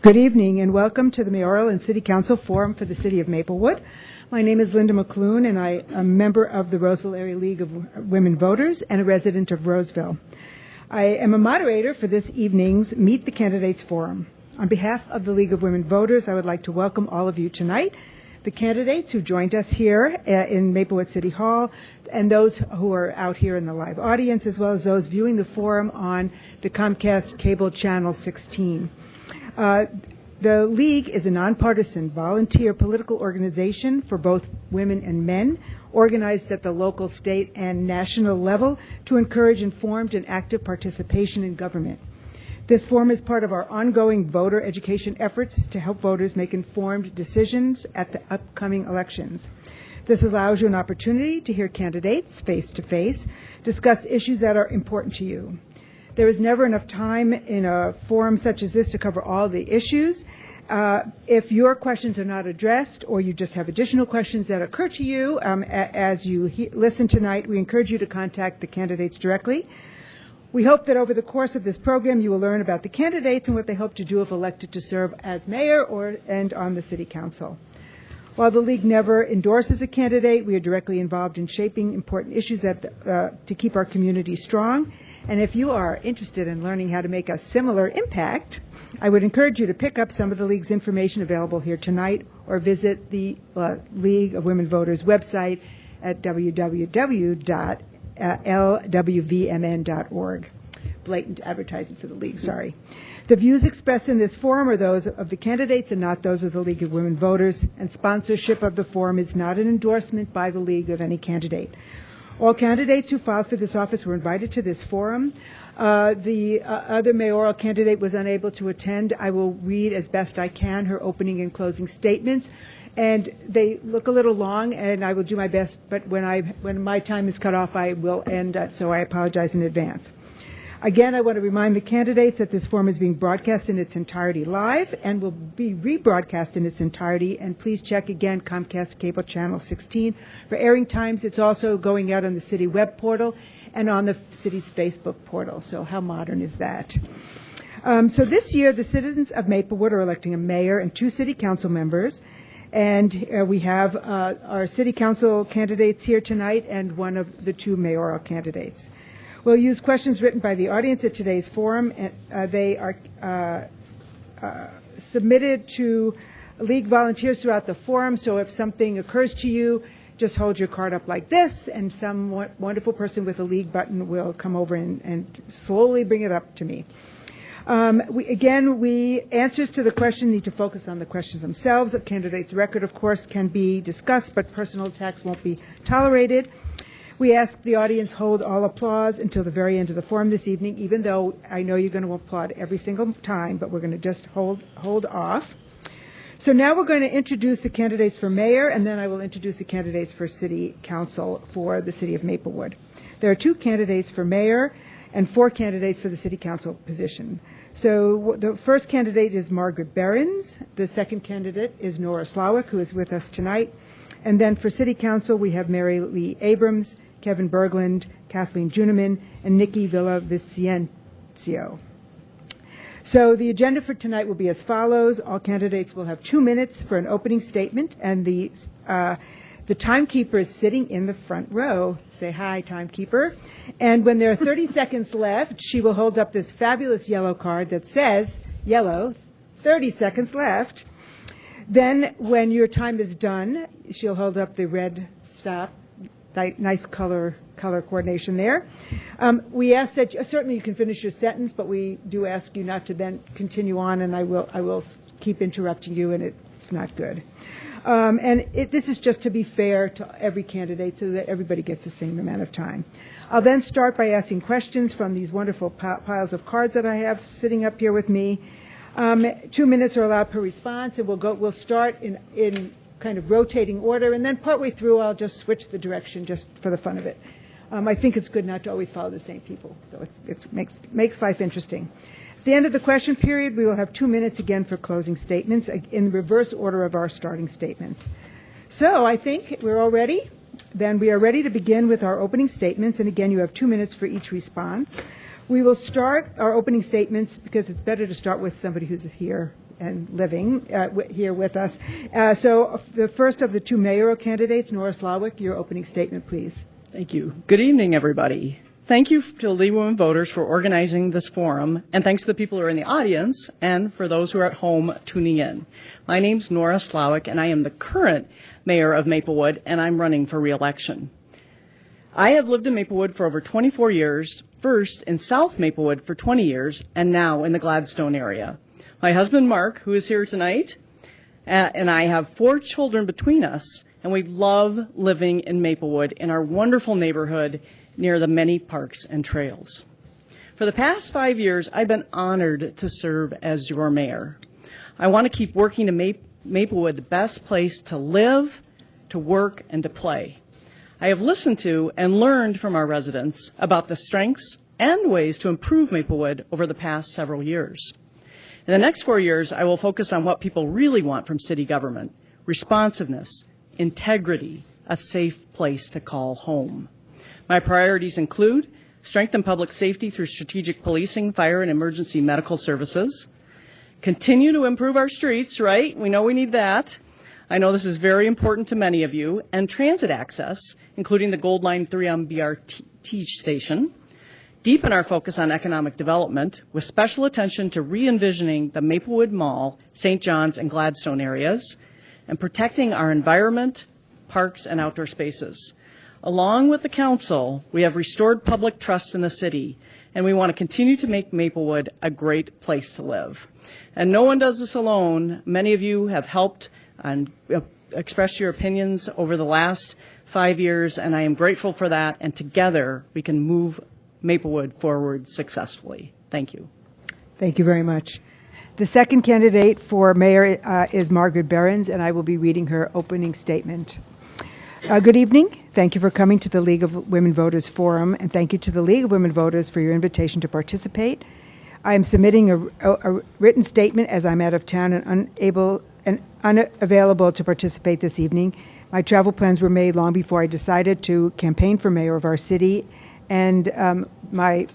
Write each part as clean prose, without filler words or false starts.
Good evening and welcome to the Mayoral and City Council Forum for the City of Maplewood. My name is Linda McClune and I am a member of the Roseville Area League of Women Voters and a resident of Roseville. I am a moderator for this evening's Meet the Candidates Forum. On behalf of the League of Women Voters, I would like to welcome all of you tonight, the candidates who joined us here in Maplewood City Hall, and those who are out here in the live audience, as well as those viewing the forum on the Comcast Cable Channel 16. The League is a nonpartisan volunteer political organization for both women and men, organized at the local, state, and national level to encourage informed and active participation in government. This forum is part of our ongoing voter education efforts to help voters make informed decisions at the upcoming elections. This allows you an opportunity to hear candidates face-to-face, discuss issues that are important to you. There is never enough time in a forum such as this to cover all the issues. If your questions are not addressed or you just have additional questions that occur to you as you listen tonight, we encourage you to contact the candidates directly. We hope that over the course of this program you will learn about the candidates and what they hope to do if elected to serve as mayor and on the city council. While the League never endorses a candidate, we are directly involved in shaping important issues to keep our community strong. And if you are interested in learning how to make a similar impact, I would encourage you to pick up some of the League's information available here tonight or visit the League of Women Voters website at www.lwvmn.org. Blatant advertising for the League, sorry. The views expressed in this forum are those of the candidates and not those of the League of Women Voters, and sponsorship of the forum is not an endorsement by the League of any candidate. All candidates who filed for this office were invited to this forum. The other mayoral candidate was unable to attend. I will read as best I can her opening and closing statements. And they look a little long, and I will do my best, but when my time is cut off, I will end, so I apologize in advance. Again, I want to remind the candidates that this forum is being broadcast in its entirety live and will be rebroadcast in its entirety. And please check again Comcast Cable Channel 16 for airing times. It's also going out on the city web portal and on the city's Facebook portal. So how modern is that? So this year, the citizens of Maplewood are electing a mayor and 2 city council members. And we have our city council candidates here tonight and one of the 2 mayoral candidates. We'll use questions written by the audience at today's forum, and they are submitted to League volunteers throughout the forum, so if something occurs to you, just hold your card up like this, and some wonderful person with a League button will come over and slowly bring it up to me. Answers to the question need to focus on the questions themselves. A candidate's record, of course, can be discussed, but personal attacks won't be tolerated. We ask the audience hold all applause until the very end of the forum this evening, even though I know you're going to applaud every single time, but we're going to just hold off. So now we're going to introduce the candidates for mayor, and then I will introduce the candidates for city council for the city of Maplewood. There are 2 candidates for mayor and 4 candidates for the city council position. So the first candidate is Margaret Behrens. The second candidate is Nora Slawick, who is with us tonight. And then for city council, we have Mary Lee Abrams, Kevin Berglund, Kathleen Juniman, and Nikki Villavicencio. So the agenda for tonight will be as follows. All candidates will have 2 minutes for an opening statement, and the timekeeper is sitting in the front row. Say hi, timekeeper. And when there are 30 seconds left, she will hold up this fabulous yellow card that says, yellow, 30 seconds left. Then when your time is done, she'll hold up the red stop. Nice color coordination there. We ask that certainly you can finish your sentence, but we do ask you not to then continue on, and I will keep interrupting you, and it's not good. This is just to be fair to every candidate so that everybody gets the same amount of time. I'll then start by asking questions from these wonderful piles of cards that I have sitting up here with me. 2 minutes are allowed per response, and we'll start in kind of rotating order, and then partway through I'll just switch the direction just for the fun of it. I think it's good not to always follow the same people, so it makes life interesting. At the end of the question period, we will have 2 minutes again for closing statements in the reverse order of our starting statements. So I think we're all ready. Then we are ready to begin with our opening statements, and again you have 2 minutes for each response. We will start our opening statements because it's better to start with somebody who's here and living here with us. So the first of the two mayoral candidates, Nora Slawick, your opening statement, please. Thank you. Good evening, everybody. Thank you to the League of Women Voters for organizing this forum, and thanks to the people who are in the audience and for those who are at home tuning in. My name's Nora Slawick, and I am the current mayor of Maplewood, and I'm running for re-election. I have lived in Maplewood for over 24 years, first in South Maplewood for 20 years, and now in the Gladstone area. My husband, Mark, who is here tonight, and I have 4 children between us, and we love living in Maplewood in our wonderful neighborhood near the many parks and trails. For the past 5 years, I've been honored to serve as your mayor. I want to keep working to make Maplewood the best place to live, to work, and to play. I have listened to and learned from our residents about the strengths and ways to improve Maplewood over the past several years. In the next 4 years, I will focus on what people really want from city government: responsiveness, integrity, a safe place to call home. My priorities include strengthen public safety through strategic policing, fire, and emergency medical services. Continue to improve our streets, right? We know we need that. I know this is very important to many of you. And transit access, including the Gold Line 3 on BRT station. Deepen our focus on economic development with special attention to re-envisioning the Maplewood Mall, St. John's, and Gladstone areas, and protecting our environment, parks, and outdoor spaces. Along with the council, we have restored public trust in the city, and we want to continue to make Maplewood a great place to live. And no one does this alone. Many of you have helped and expressed your opinions over the last 5 years, and I am grateful for that, and together we can move Maplewood forward successfully. Thank you. Thank you very much. The second candidate for mayor is Margaret Behrens, and I will be reading her opening statement. Good evening. Thank you for coming to the League of Women Voters Forum, and thank you to the League of Women Voters for your invitation to participate. I am submitting a written statement as I'm out of town and unavailable to participate this evening. My travel plans were made long before I decided to campaign for mayor of our city, and my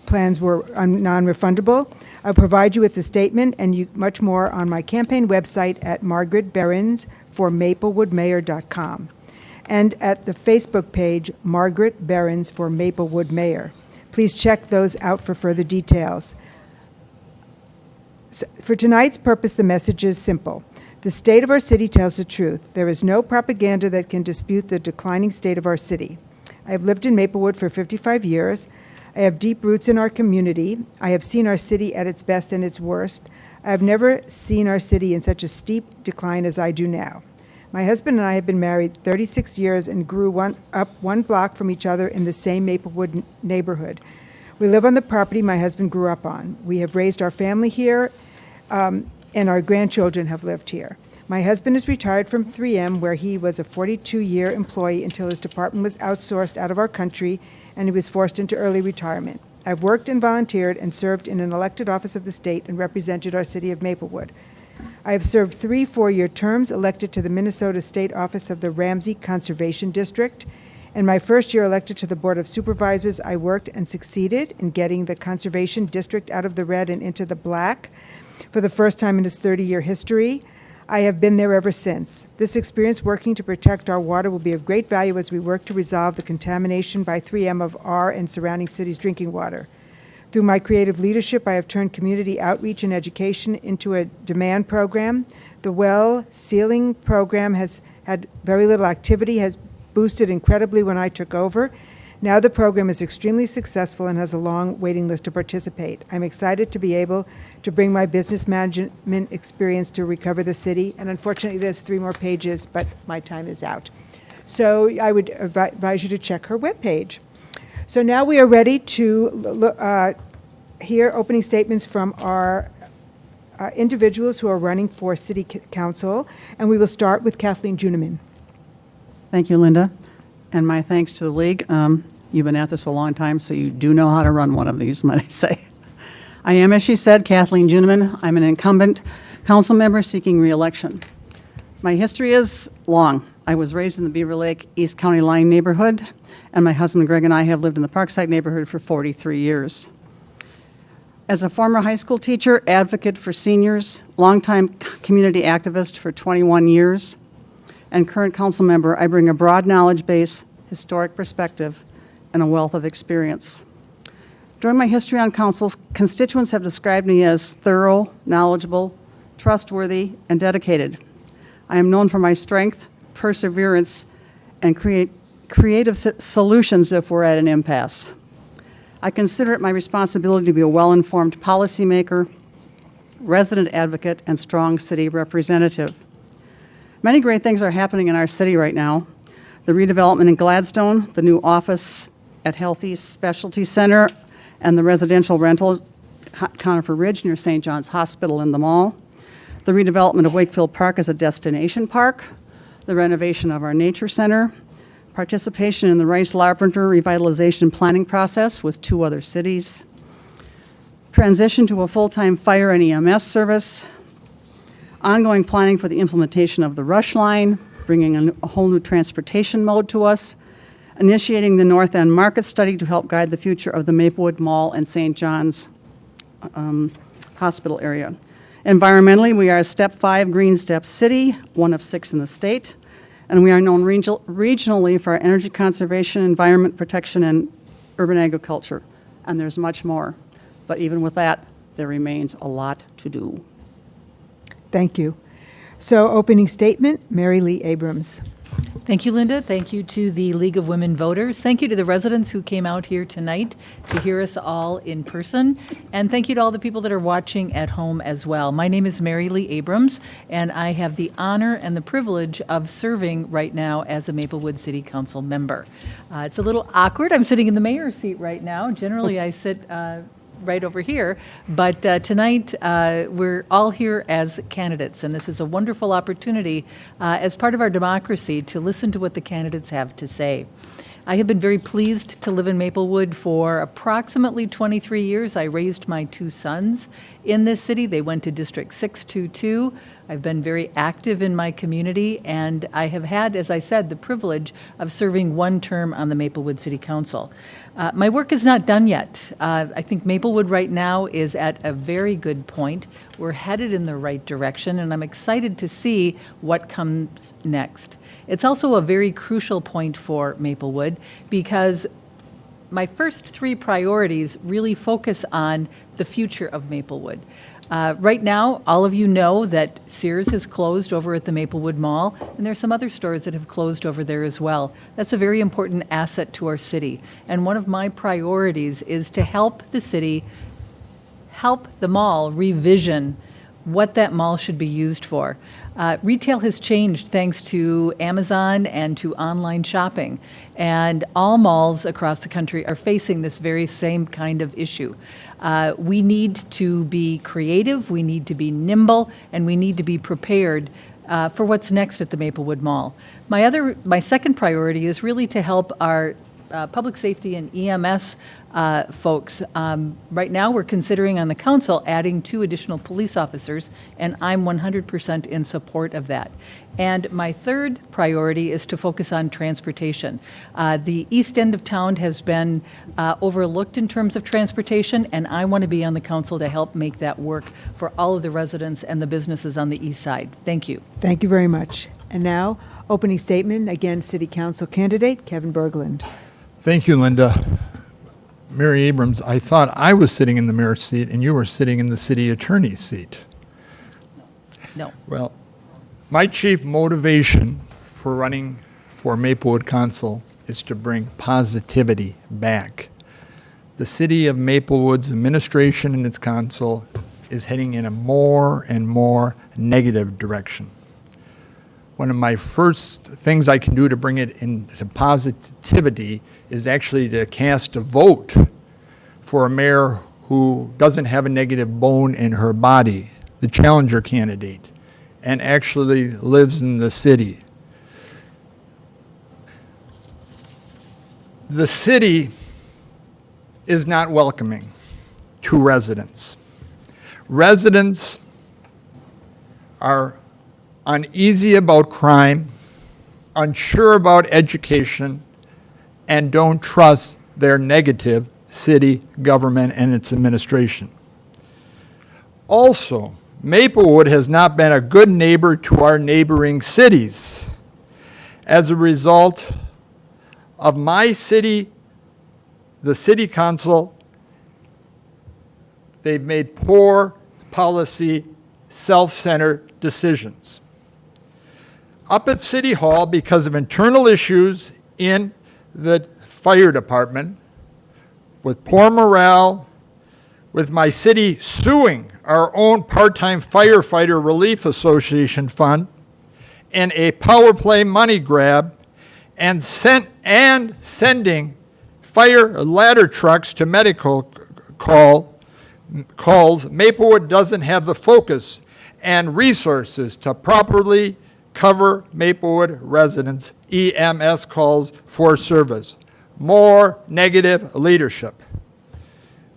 plans were non-refundable. I'll provide you with the statement and much more on my campaign website at margaretbehrensformaplewoodmayor.com and at the Facebook page Margaret Behrens for Maplewood Mayor. Please check those out for further details. So for tonight's purpose, the message is simple. The state of our city tells the truth. There is no propaganda that can dispute the declining state of our city. I have lived in Maplewood for 55 years. I have deep roots in our community. I have seen our city at its best and its worst. I have never seen our city in such a steep decline as I do now. My husband and I have been married 36 years and grew up one block from each other in the same Maplewood neighborhood. We live on the property my husband grew up on. We have raised our family here, and our grandchildren have lived here. My husband is retired from 3M, where he was a 42-year employee until his department was outsourced out of our country and he was forced into early retirement. I've worked and volunteered and served in an elected office of the state and represented our city of Maplewood. I have served 3 4-year terms, elected to the Minnesota State Office of the Ramsey Conservation District. In my first year elected to the Board of Supervisors, I worked and succeeded in getting the Conservation District out of the red and into the black for the first time in its 30-year history. I have been there ever since. This experience working to protect our water will be of great value as we work to resolve the contamination by 3M of our and surrounding cities' drinking water. Through my creative leadership, I have turned community outreach and education into a demand program. The well sealing program has had very little activity, has boosted incredibly when I took over. Now the program is extremely successful and has a long waiting list to participate. I'm excited to be able to bring my business management experience to recover the city. And unfortunately, there's 3 more pages, but my time is out. So I would advise you to check her webpage. So now we are ready to hear opening statements from our individuals who are running for City Council. And we will start with Kathleen Juniman. Thank you, Linda. And my thanks to the League. You've been at this a long time, so you do know how to run one of these, might I say. I am, as she said, Kathleen Juniman. I'm an incumbent council member seeking re-election. My history is long. I was raised in the Beaver Lake East County Line neighborhood, and my husband Greg and I have lived in the Parkside neighborhood for 43 years. As a former high school teacher, advocate for seniors, longtime community activist for 21 years, and current council member, I bring a broad knowledge base, historic perspective, and a wealth of experience. During my history on council, constituents have described me as thorough, knowledgeable, trustworthy, and dedicated. I am known for my strength, perseverance, and creative solutions if we're at an impasse. I consider it my responsibility to be a well-informed policymaker, resident advocate, and strong city representative. Many great things are happening in our city right now. The redevelopment in Gladstone, the new office at Healthy Specialty Center, and the residential rentals, Conifer Ridge near St. John's Hospital in the mall, the redevelopment of Wakefield Park as a destination park, the renovation of our nature center, participation in the Rice-Larpenteur revitalization planning process with 2 other cities, transition to a full-time fire and EMS service, ongoing planning for the implementation of the Rush Line, bringing a whole new transportation mode to us, initiating the North End Market Study to help guide the future of the Maplewood Mall and St. John's Hospital area. Environmentally, we are a Step 5 Green Step City, one of 6 in the state, and we are known regionally for our energy conservation, environment protection, and urban agriculture. And there's much more. But even with that, there remains a lot to do. Thank you. So, opening statement, Mary Lee Abrams. Thank you, Linda. Thank you to the League of Women Voters. Thank you to the residents who came out here tonight to hear us all in person. And thank you to all the people that are watching at home as well. My name is Mary Lee Abrams, and I have the honor and the privilege of serving right now as a Maplewood City Council member. It's a little awkward. I'm sitting in the mayor's seat right now. Generally, I sit right over here, but tonight we're all here as candidates, and this is a wonderful opportunity as part of our democracy to listen to what the candidates have to say. I have been very pleased to live in Maplewood for approximately 23 years. I raised my 2 sons in this city. They went to District 622. I've been very active in my community, and I have had, as I said, the privilege of serving 1 term on the Maplewood City Council. My work is not done yet. I think Maplewood right now is at a very good point. We're headed in the right direction, and I'm excited to see what comes next. It's also a very crucial point for Maplewood because my first 3 priorities really focus on the future of Maplewood. Right now, all of you know that Sears has closed over at the Maplewood Mall, and there's some other stores that have closed over there as well. That's a very important asset to our city. And one of my priorities is to help the city, help the mall revision what that mall should be used for. Retail has changed thanks to Amazon and to online shopping, and all malls across the country are facing this very same kind of issue. We need to be creative, we need to be nimble, and we need to be prepared for what's next at the Maplewood Mall. My second priority is really to help our public safety and EMS folks. Right now, we're considering on the council adding 2 additional police officers, and I'm 100% in support of that. And my third priority is to focus on transportation. The east end of town has been overlooked in terms of transportation, and I want to be on the council to help make that work for all of the residents and the businesses on the east side. Thank you. Thank you very much. And now, opening statement, again, City Council candidate Kevin Berglund. Thank you, Linda. Mary Abrams, I thought I was sitting in the mayor's seat and you were sitting in the city attorney's seat. No. Well, my chief motivation for running for Maplewood Council is to bring positivity back. The city of Maplewood's administration and its council is heading in a more and more negative direction. One of my first things I can do to bring it into positivity is actually to cast a vote for a mayor who doesn't have a negative bone in her body, the challenger candidate, and actually lives in the city. The city is not welcoming to residents. Residents are uneasy about crime, unsure about education, and don't trust their negative city government and its administration. Also, Maplewood has not been a good neighbor to our neighboring cities. As a result of my city, the city council, they've made poor policy, self-centered decisions. Up at City Hall, because of internal issues in the fire department, with poor morale, with my city suing our own part-time firefighter relief association fund, and a power play money grab, and sending fire ladder trucks to medical calls, Maplewood doesn't have the focus and resources to properly cover Maplewood residents' EMS calls for service. More negative leadership.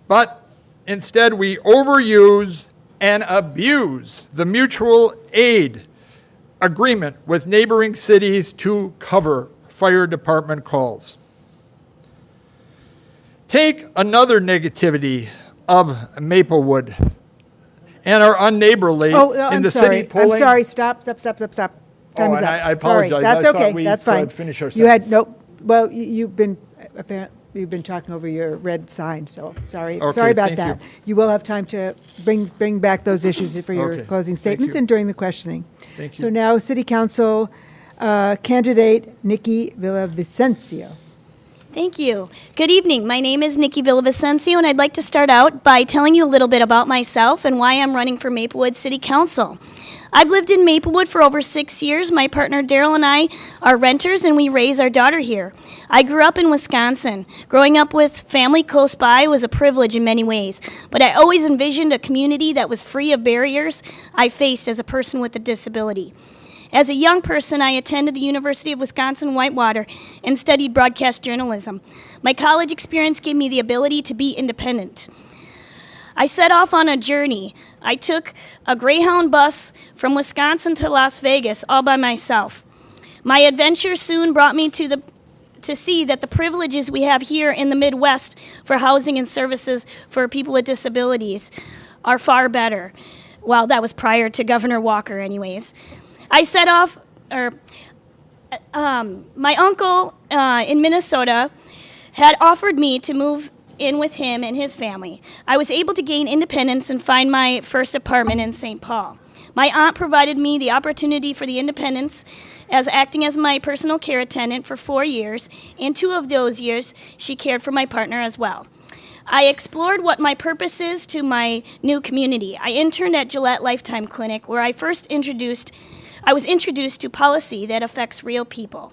But instead, we overuse and abuse the mutual aid agreement with neighboring cities to cover fire department calls. Take another negativity of Maplewood and our unneighborly in the city polling. I'm sorry. Stop. Time is up. I apologize. Sorry. That's I thought okay. we That's fine. could finish our You had sentence. Well, you've been talking over your red sign, so sorry. Okay, Sorry about thank that. you. You will have time to bring back those issues for your Okay, closing thank statements you. and during the questioning. Thank you. So now, City Council candidate Nikki Villavicencio. Thank you. Good evening. My name is Nikki Villavicencio, and I'd like to start out by telling you a little bit about myself and why I'm running for Maplewood City Council. I've lived in Maplewood for over 6 years. My partner Daryl and I are renters, and we raise our daughter here. I grew up in Wisconsin. Growing up with family close by was a privilege in many ways, but I always envisioned a community that was free of barriers I faced as a person with a disability. As a young person, I attended the University of Wisconsin-Whitewater and studied broadcast journalism. My college experience gave me the ability to be independent. I set off on a journey. I took a Greyhound bus from Wisconsin to Las Vegas all by myself. My adventure soon brought me to see that the privileges we have here in the Midwest for housing and services for people with disabilities are far better. Well, that was prior to Governor Walker anyways. I set off, my uncle in Minnesota had offered me to move in with him and his family. I was able to gain independence and find my first apartment in St. Paul. My aunt provided me the opportunity for the independence as acting as my personal care attendant for 4 years, and 2 of those years she cared for my partner as well. I explored what my purpose is to my new community. I interned at Gillette Lifetime Clinic, where I was introduced to policy that affects real people.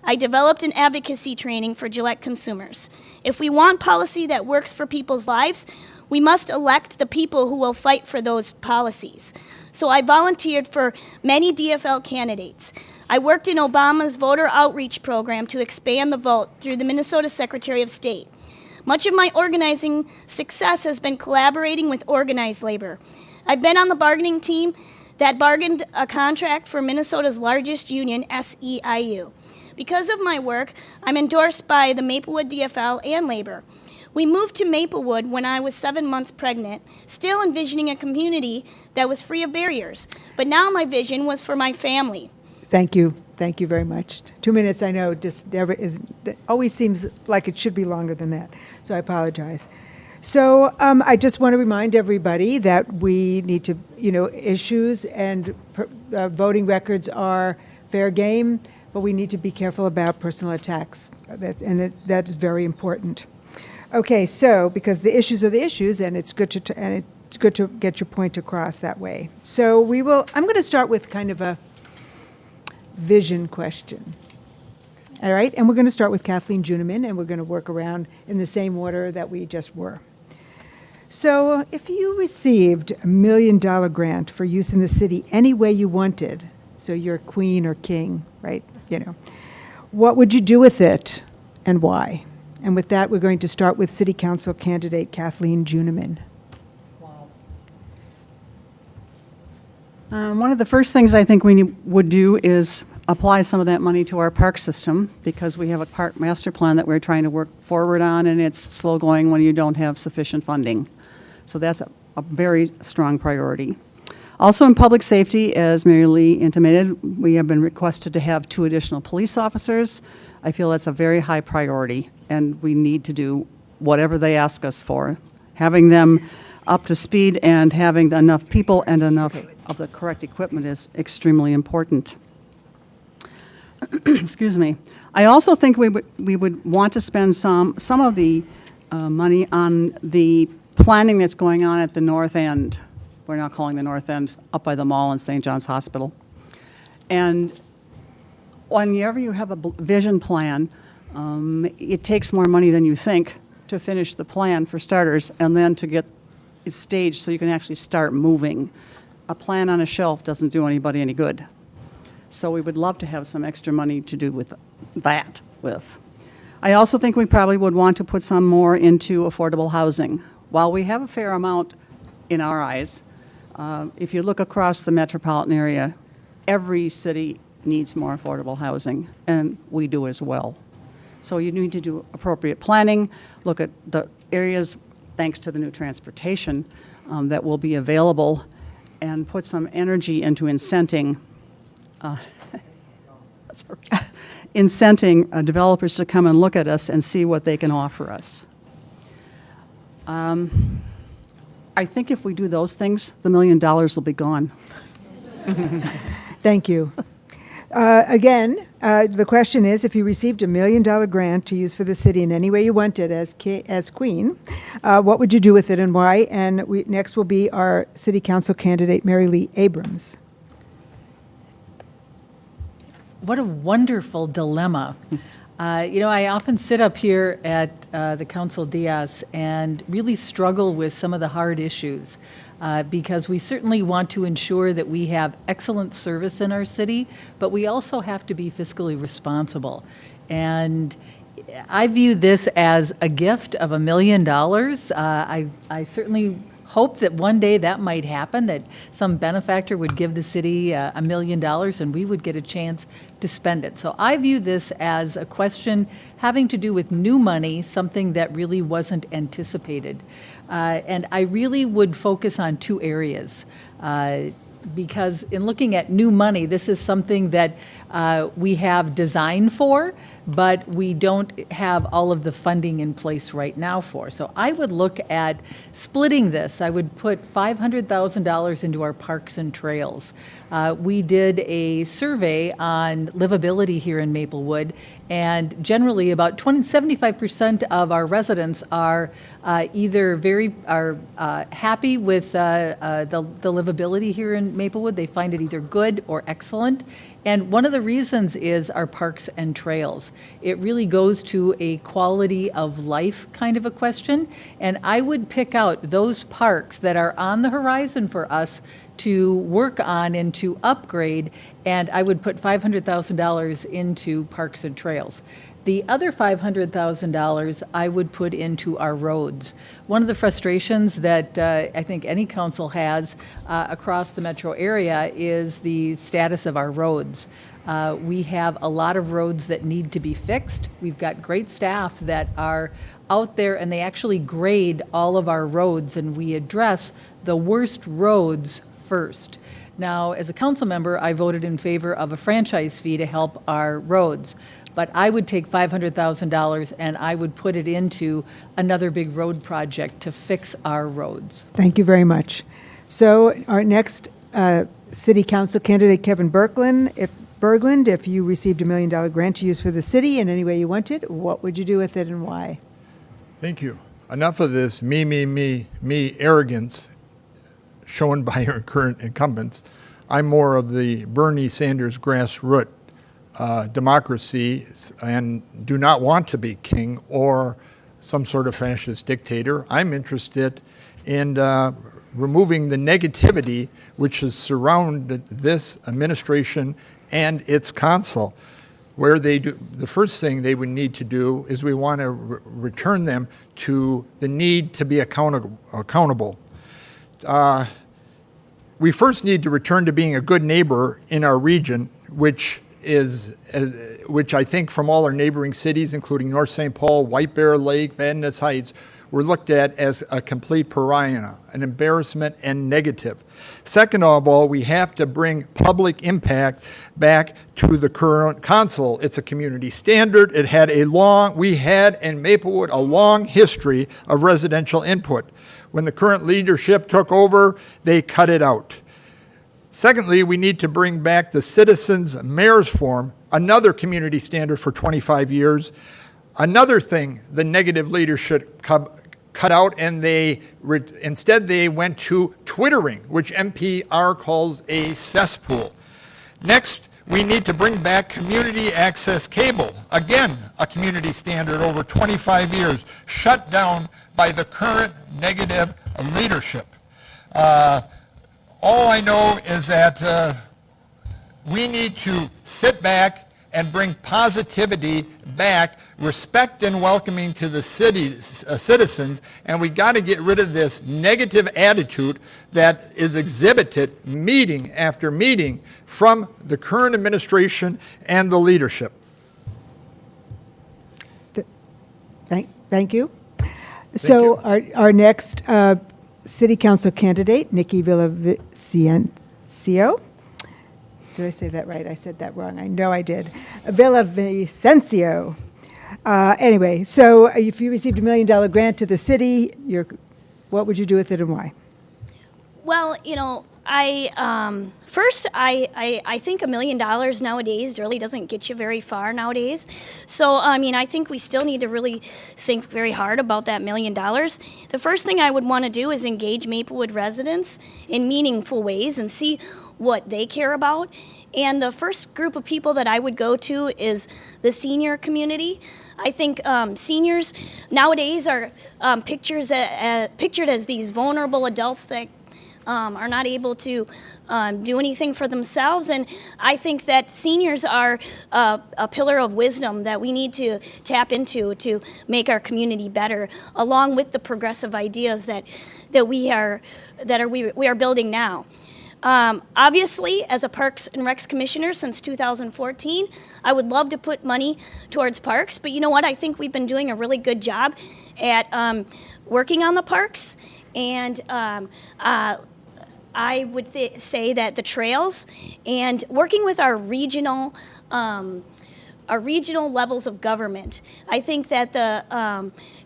I developed an advocacy training for Gillette consumers. If we want policy that works for people's lives, we must elect the people who will fight for those policies. So I volunteered for many DFL candidates. I worked in Obama's voter outreach program to expand the vote through the Minnesota Secretary of State. Much of my organizing success has been collaborating with organized labor. I've been on the bargaining team that bargained a contract for Minnesota's largest union, SEIU. Because of my work, I'm endorsed by the Maplewood DFL and labor. We moved to Maplewood when I was 7 months pregnant, still envisioning a community that was free of barriers. But now my vision was for my family. Thank you. Thank you very much. 2 minutes, I know, just never always seems like it should be longer than that, so I apologize. So I just want to remind everybody that we need to, issues and voting records are fair game, but we need to be careful about personal attacks, that is very important. Okay, so because the issues are the issues, and it's good to get your point across that way. So I'm going to start with kind of a vision question. All right, and we're going to start with Kathleen Juniman, and we're going to work around in the same order that we just were. So if you received $1 million grant for use in the city any way you wanted, so you're queen or king, right, what would you do with it and why? And with that, we're going to start with City Council candidate Kathleen Juniman. One of the first things I think we would do is apply some of that money to our park system, because we have a park master plan that we're trying to work forward on, and it's slow going when you don't have sufficient funding. So that's a very strong priority. Also in public safety, as Mary Lee intimated, we have been requested to have 2 additional police officers. I feel that's a very high priority, and we need to do whatever they ask us for. Having them up to speed and having enough people and enough of the correct equipment is extremely important. Excuse me. I also think we would want to spend some of the money on the planning that's going on at the north end. We're now calling the north end, up by the mall and St. John's Hospital. And whenever you have a vision plan, it takes more money than you think to finish the plan, for starters, and then to get it staged so you can actually start moving. A plan on a shelf doesn't do anybody any good. So we would love to have some extra money to do with that with. I also think we probably would want to put some more into affordable housing. While we have a fair amount in our eyes, if you look across the metropolitan area, every city needs more affordable housing, and we do as well. So you need to do appropriate planning, look at the areas, thanks to the new transportation, that will be available, and put some energy into incenting developers to come and look at us and see what they can offer us. I think if we do those things, the $1 million will be gone. Thank you. Again, the question is, if you received $1 million grant to use for the city in any way you wanted as queen, what would you do with it and why? And next will be our city council candidate, Mary Lee Abrams. What a wonderful dilemma. I often sit up here at the Council Dais and really struggle with some of the hard issues because we certainly want to ensure that we have excellent service in our city, but we also have to be fiscally responsible. And I view this as a gift of $1 million. I certainly hope that one day that might happen, that some benefactor would give the city $1 million and we would get a chance to spend it. So I view this as a question having to do with new money, something that really wasn't anticipated. And I really would focus on 2 areas. Because in looking at new money, this is something that we have design for, but we don't have all of the funding in place right now for. So I would look at splitting this. I would put $500,000 into our parks and trails. We did a survey on livability here in Maplewood, and generally about 75% of our residents are either happy with the livability here in Maplewood. They find it either good or excellent. And one of the reasons is our parks and trails. It really goes to a quality of life kind of a question. And I would pick out those parks that are on the horizon for us to work on and to upgrade, and I would put $500,000 into parks and trails. The other $500,000 I would put into our roads. One of the frustrations that I think any council has across the metro area is the status of our roads. We have a lot of roads that need to be fixed. We've got great staff that are out there and they actually grade all of our roads, and we address the worst roads first. Now, as a council member, I voted in favor of a franchise fee to help our roads. But I would take $500,000 and I would put it into another big road project to fix our roads. Thank you very much. So our next city council candidate, Kevin Berglund, if you received $1 million grant to use for the city in any way you wanted, what would you do with it and why? Thank you. Enough of this me arrogance shown by your current incumbents. I'm more of the Bernie Sanders grassroots democracy and do not want to be king or some sort of fascist dictator. I'm interested in removing the negativity which has surrounded this administration and its council. Where the first thing they would need to do is we want to return them to the need to be accountable. We first need to return to being a good neighbor in our region, which I think from all our neighboring cities, including North St. Paul, White Bear Lake, Van Ness Heights, we're looked at as a complete pariah, an embarrassment and negative. Second of all, we have to bring public impact back to the current council. It's a community standard. We had in Maplewood a long history of residential input. When the current leadership took over, they cut it out. Secondly, we need to bring back the Citizens Mayor's Forum, another community standard for 25 years. Another thing the negative leadership cut out, and instead they went to Twittering, which NPR calls a cesspool. Next, we need to bring back community access cable. Again, a community standard over 25 years, shut down by the current negative leadership. All I know is that we need to sit back and bring positivity back, respect and welcoming to the city's citizens, and we got to get rid of this negative attitude that is exhibited meeting after meeting from the current administration and the leadership. Thank you. So our next city council candidate, Nikki Villavicencio. Did I say that right? I said that wrong. I know I did. Villavicencio. Anyway, so if you received $1 million grant to the city, what would you do with it and why? Well, you know, I think $1 million nowadays really doesn't get you very far nowadays. So, I mean, I think we still need to really think very hard about that $1 million. The first thing I would want to do is engage Maplewood residents in meaningful ways and see what they care about. And the first group of people that I would go to is the senior community. I think seniors nowadays are pictured as these vulnerable adults that are not able to do anything for themselves. And I think that seniors are a pillar of wisdom that we need to tap into to make our community better, along with the progressive ideas that we are building now. Obviously, as a Parks and Recs Commissioner since 2014, I would love to put money towards parks, but you know what? I think we've been doing a really good job at working on the parks, and I would say that the trails and working with our regional levels of government. I think that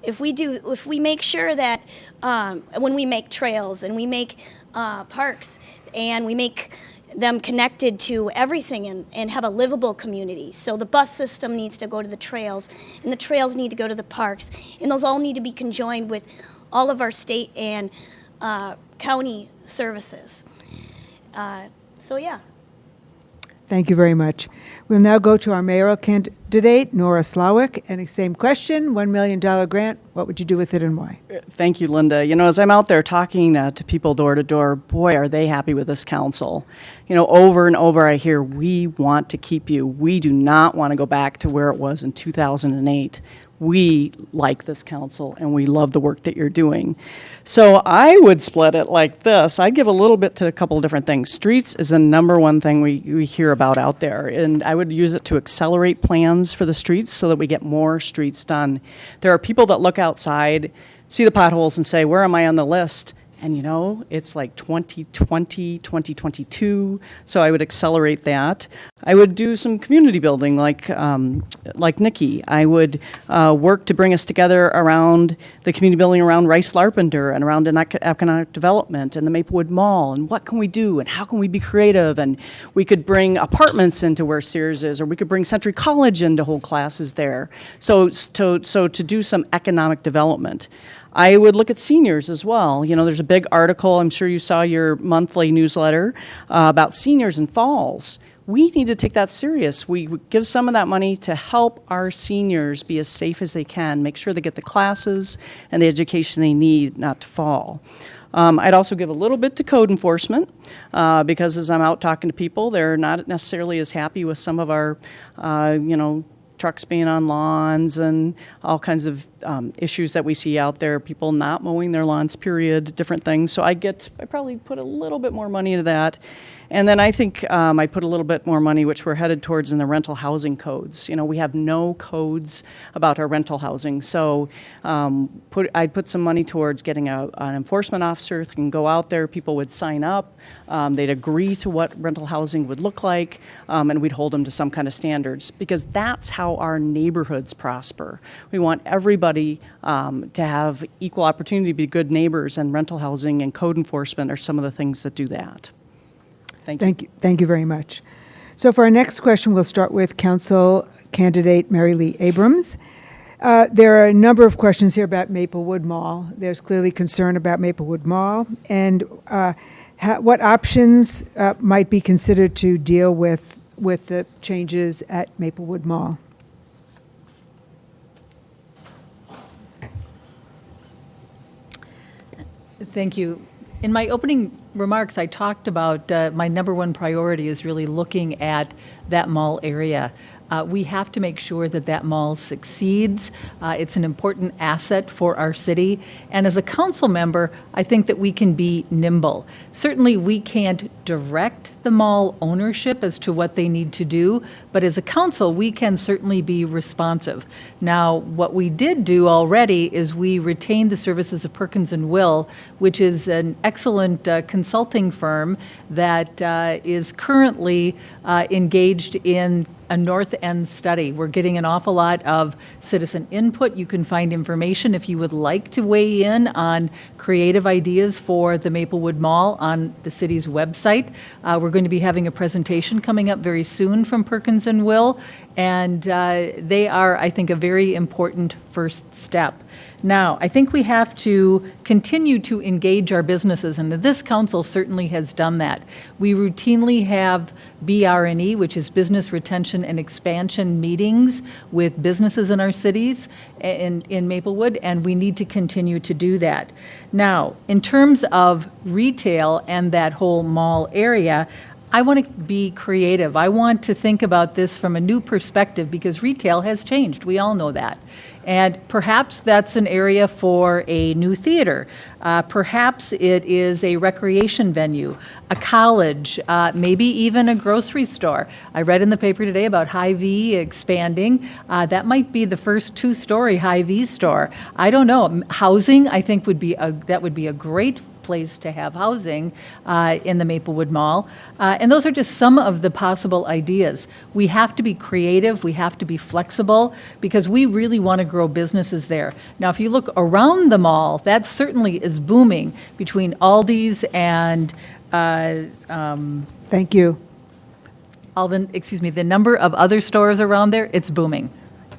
if we make sure that when we make trails and we make parks and we make them connected to everything and have a livable community. So the bus system needs to go to the trails, and the trails need to go to the parks, and those all need to be conjoined with all of our state and county services. So yeah. Thank you very much. We'll now go to our mayoral candidate, Nora Slawick, and the same question, $1 million grant, what would you do with it and why? Thank you, Linda. You know, as I'm out there talking to people door to door, boy, are they happy with this council. You know, over and over I hear, we want to keep you. We do not want to go back to where it was in 2008. We like this council and we love the work that you're doing. So I would split it like this. I'd give a little bit to a couple of different things. Streets is the number one thing we hear about out there, and I would use it to accelerate plans for the streets so that we get more streets done. There are people that look outside, see the potholes and say, where am I on the list? And you know, it's like 2020, 2022, so I would accelerate that. I would do some community building like Nikki. I would work to bring us together around the community building around Rice Larpenter and around economic development and the Maplewood Mall, and what can we do and how can we be creative, and we could bring apartments into where Sears is, or we could bring Century College in to hold classes there. So to do some economic development. I would look at seniors as well. You know, there's a big article, I'm sure you saw your monthly newsletter, about seniors in Falls. We need to take that serious. We give some of that money to help our seniors be as safe as they can, make sure they get the classes and the education they need not to fall. I'd also give a little bit to code enforcement because as I'm out talking to people, they're not necessarily as happy with some of our, trucks being on lawns and all kinds of issues that we see out there, people not mowing their lawns, period, different things. So I probably put a little bit more money into that. And then I think I put a little bit more money, which we're headed towards in the rental housing codes. You know, we have no codes about our rental housing. So I'd put some money towards getting an enforcement officer who can go out there. People would sign up. They'd agree to what rental housing would look like, and we'd hold them to some kind of standards, because that's how our neighborhoods prosper. We want everybody to have equal opportunity to be good neighbors, and rental housing and code enforcement are some of the things that do that. Thank you. Thank you very much. So for our next question, we'll start with Council Candidate Mary Lee Abrams. There are a number of questions here about Maplewood Mall. There's clearly concern about Maplewood Mall, and what options might be considered to deal with the changes at Maplewood Mall? Thank you. In my opening remarks, I talked about my number one priority is really looking at that mall area. We have to make sure that that mall succeeds. It's an important asset for our city. And as a council member, I think that we can be nimble. Certainly, we can't direct the mall ownership as to what they need to do, but as a council, we can certainly be responsive. Now, what we did do already is we retained the services of Perkins & Will, which is an excellent consulting firm that is currently engaged in a North End study. We're getting an awful lot of citizen input. You can find information if you would like to weigh in on creative ideas for the Maplewood Mall on the city's website. We're going to be having a presentation coming up very soon from Perkins & Will, and they are, I think, a very important first step. Now, I think we have to continue to engage our businesses, and this council certainly has done that. We routinely have BR&E, which is Business Retention and Expansion meetings with businesses in our cities in Maplewood, and we need to continue to do that. Now, in terms of retail and that whole mall area, I want to be creative. I want to think about this from a new perspective, because retail has changed. We all know that. And perhaps that's an area for a new theater. Perhaps it is a recreation venue, a college, maybe even a grocery store. I read in the paper today about Hy-Vee expanding. That might be the first two-story Hy-Vee store. I don't know. Housing, I think, would be a great place to have housing in the Maplewood Mall. And those are just some of the possible ideas. We have to be creative, we have to be flexible, because we really want to grow businesses there. Now, if you look around the mall, that certainly is booming between Aldi's and Thank you. the number of other stores around there, it's booming.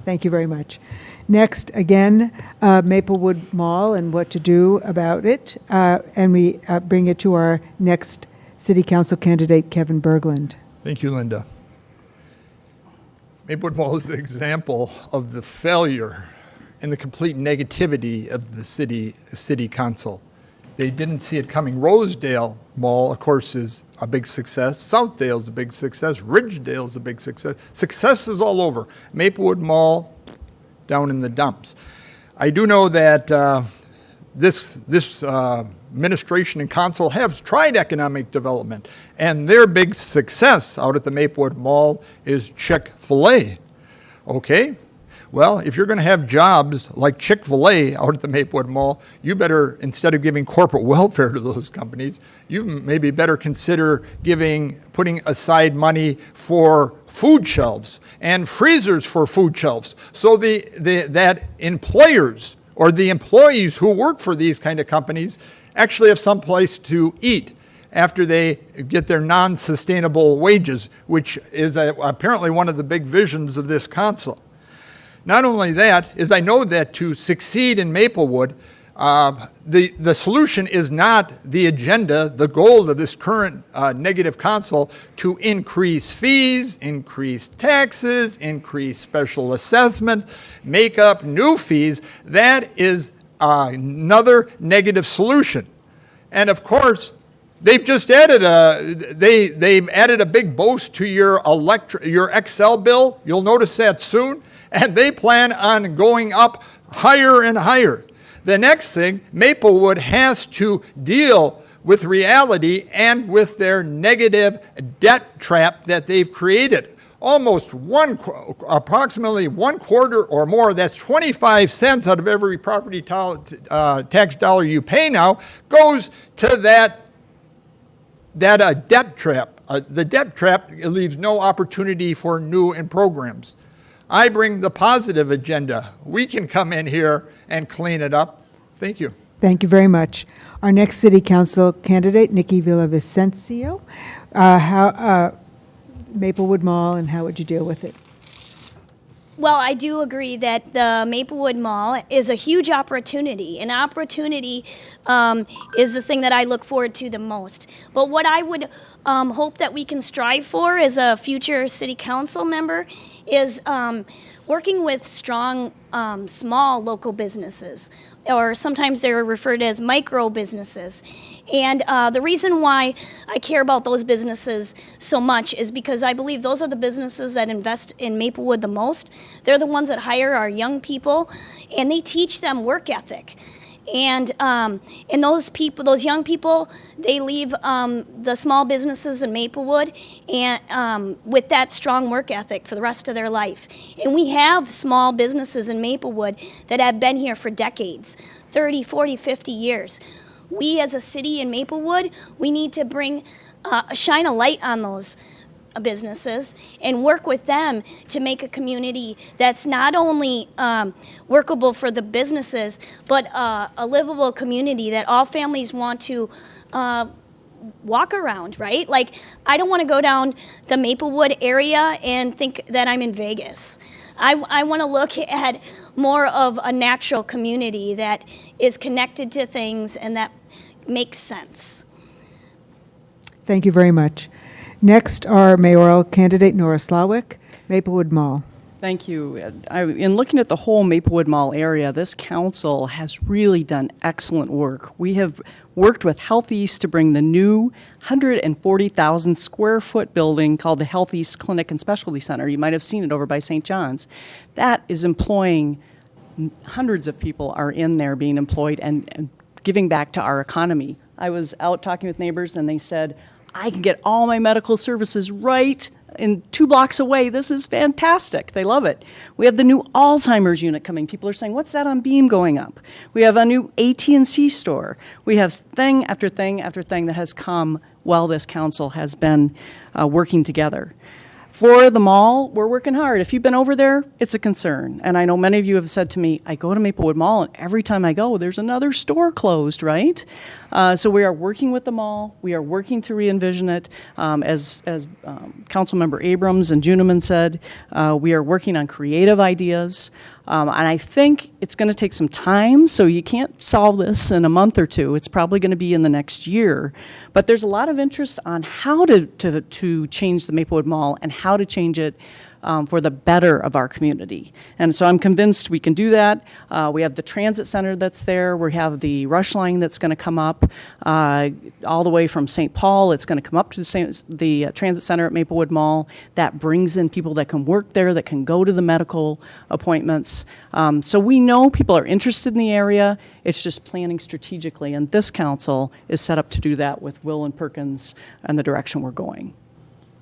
Thank you very much. Next, again, Maplewood Mall and what to do about it. And we bring it to our next City Council candidate, Kevin Berglund. Thank you, Linda. Maplewood Mall is the example of the failure and the complete negativity of the city council. They didn't see it coming. Rosedale Mall, of course, is a big success. Southdale is a big success. Ridgedale is a big success. Success is all over. Maplewood Mall, down in the dumps. I do know that this administration and council have tried economic development, and their big success out at the Maplewood Mall is Chick-fil-A. Okay? Well, if you're going to have jobs like Chick-fil-A out at the Maplewood Mall, you better, instead of giving corporate welfare to those companies, you maybe better consider putting aside money for food shelves and freezers for food shelves, so that employers or the employees who work for these kind of companies actually have some place to eat after they get their non-sustainable wages, which is apparently one of the big visions of this council. Not only that, is I know that to succeed in Maplewood, the solution is not the agenda, the goal of this current negative council to increase fees, increase taxes, increase special assessment, make up new fees. That is another negative solution. And of course, they've just added they've added a big boast to your Excel bill. You'll notice that soon. And they plan on going up higher and higher. The next thing, Maplewood has to deal with reality and with their negative debt trap that they've created. Approximately one quarter or more, that's 25 cents out of every property tax dollar you pay now, goes to that debt trap. The debt trap leaves no opportunity for new programs. I bring the positive agenda. We can come in here and clean it up. Thank you. Thank you very much. Our next city council candidate, Nikki Villavicencio. Maplewood Mall, and how would you deal with it? Well, I do agree that the Maplewood Mall is a huge opportunity. An opportunity is the thing that I look forward to the most. But what I would hope that we can strive for as a future city council member is working with strong small local businesses, or sometimes they're referred as micro businesses. And the reason why I care about those businesses so much is because I believe those are the businesses that invest in Maplewood the most. They're the ones that hire our young people, and they teach them work ethic. And those people, those young people, they leave the small businesses in Maplewood and with that strong work ethic for the rest of their life. And we have small businesses in Maplewood that have been here for decades, 30, 40, 50 years. We as a city in Maplewood, we need to shine a light on those businesses and work with them to make a community that's not only workable for the businesses, but a livable community that all families want to walk around, right? Like, I don't want to go down the Maplewood area and think that I'm in Vegas. I want to look at more of a natural community that is connected to things and that makes sense. Thank you very much. Next, our mayoral candidate, Nora Slawick, Maplewood Mall. Thank you. In looking at the whole Maplewood Mall area, this council has really done excellent work. We have worked with Health East to bring the new 140,000 square foot building called the Health East Clinic and Specialty Center. You might have seen it over by St. John's. That is employing hundreds of people are in there being employed and giving back to our economy. I was out talking with neighbors and they said, I can get all my medical services right in 2 blocks away. This is fantastic. They love it. We have the new Alzheimer's unit coming. People are saying, what's that on Beam going up? We have a new AT&C store. We have thing after thing after thing that has come while this council has been working together. For the mall, we're working hard. If you've been over there, it's a concern. And I know many of you have said to me, I go to Maplewood Mall, and every time I go, there's another store closed, right? So we are working with the mall. We are working to re-envision it. As Councilmember Abrams and Juniman said, we are working on creative ideas. And I think it's going to take some time, so you can't solve this in a month or two. It's probably going to be in the next year. But there's a lot of interest on how to change the Maplewood Mall and how to change it for the better of our community. And so I'm convinced we can do that. We have the transit center that's there. We have the rush line that's going to come up all the way from St. Paul. It's going to come up to the transit center at Maplewood Mall. That brings in people that can work there, that can go to the medical appointments. So we know people are interested in the area. It's just planning strategically. And this council is set up to do that with Will and Perkins and the direction we're going.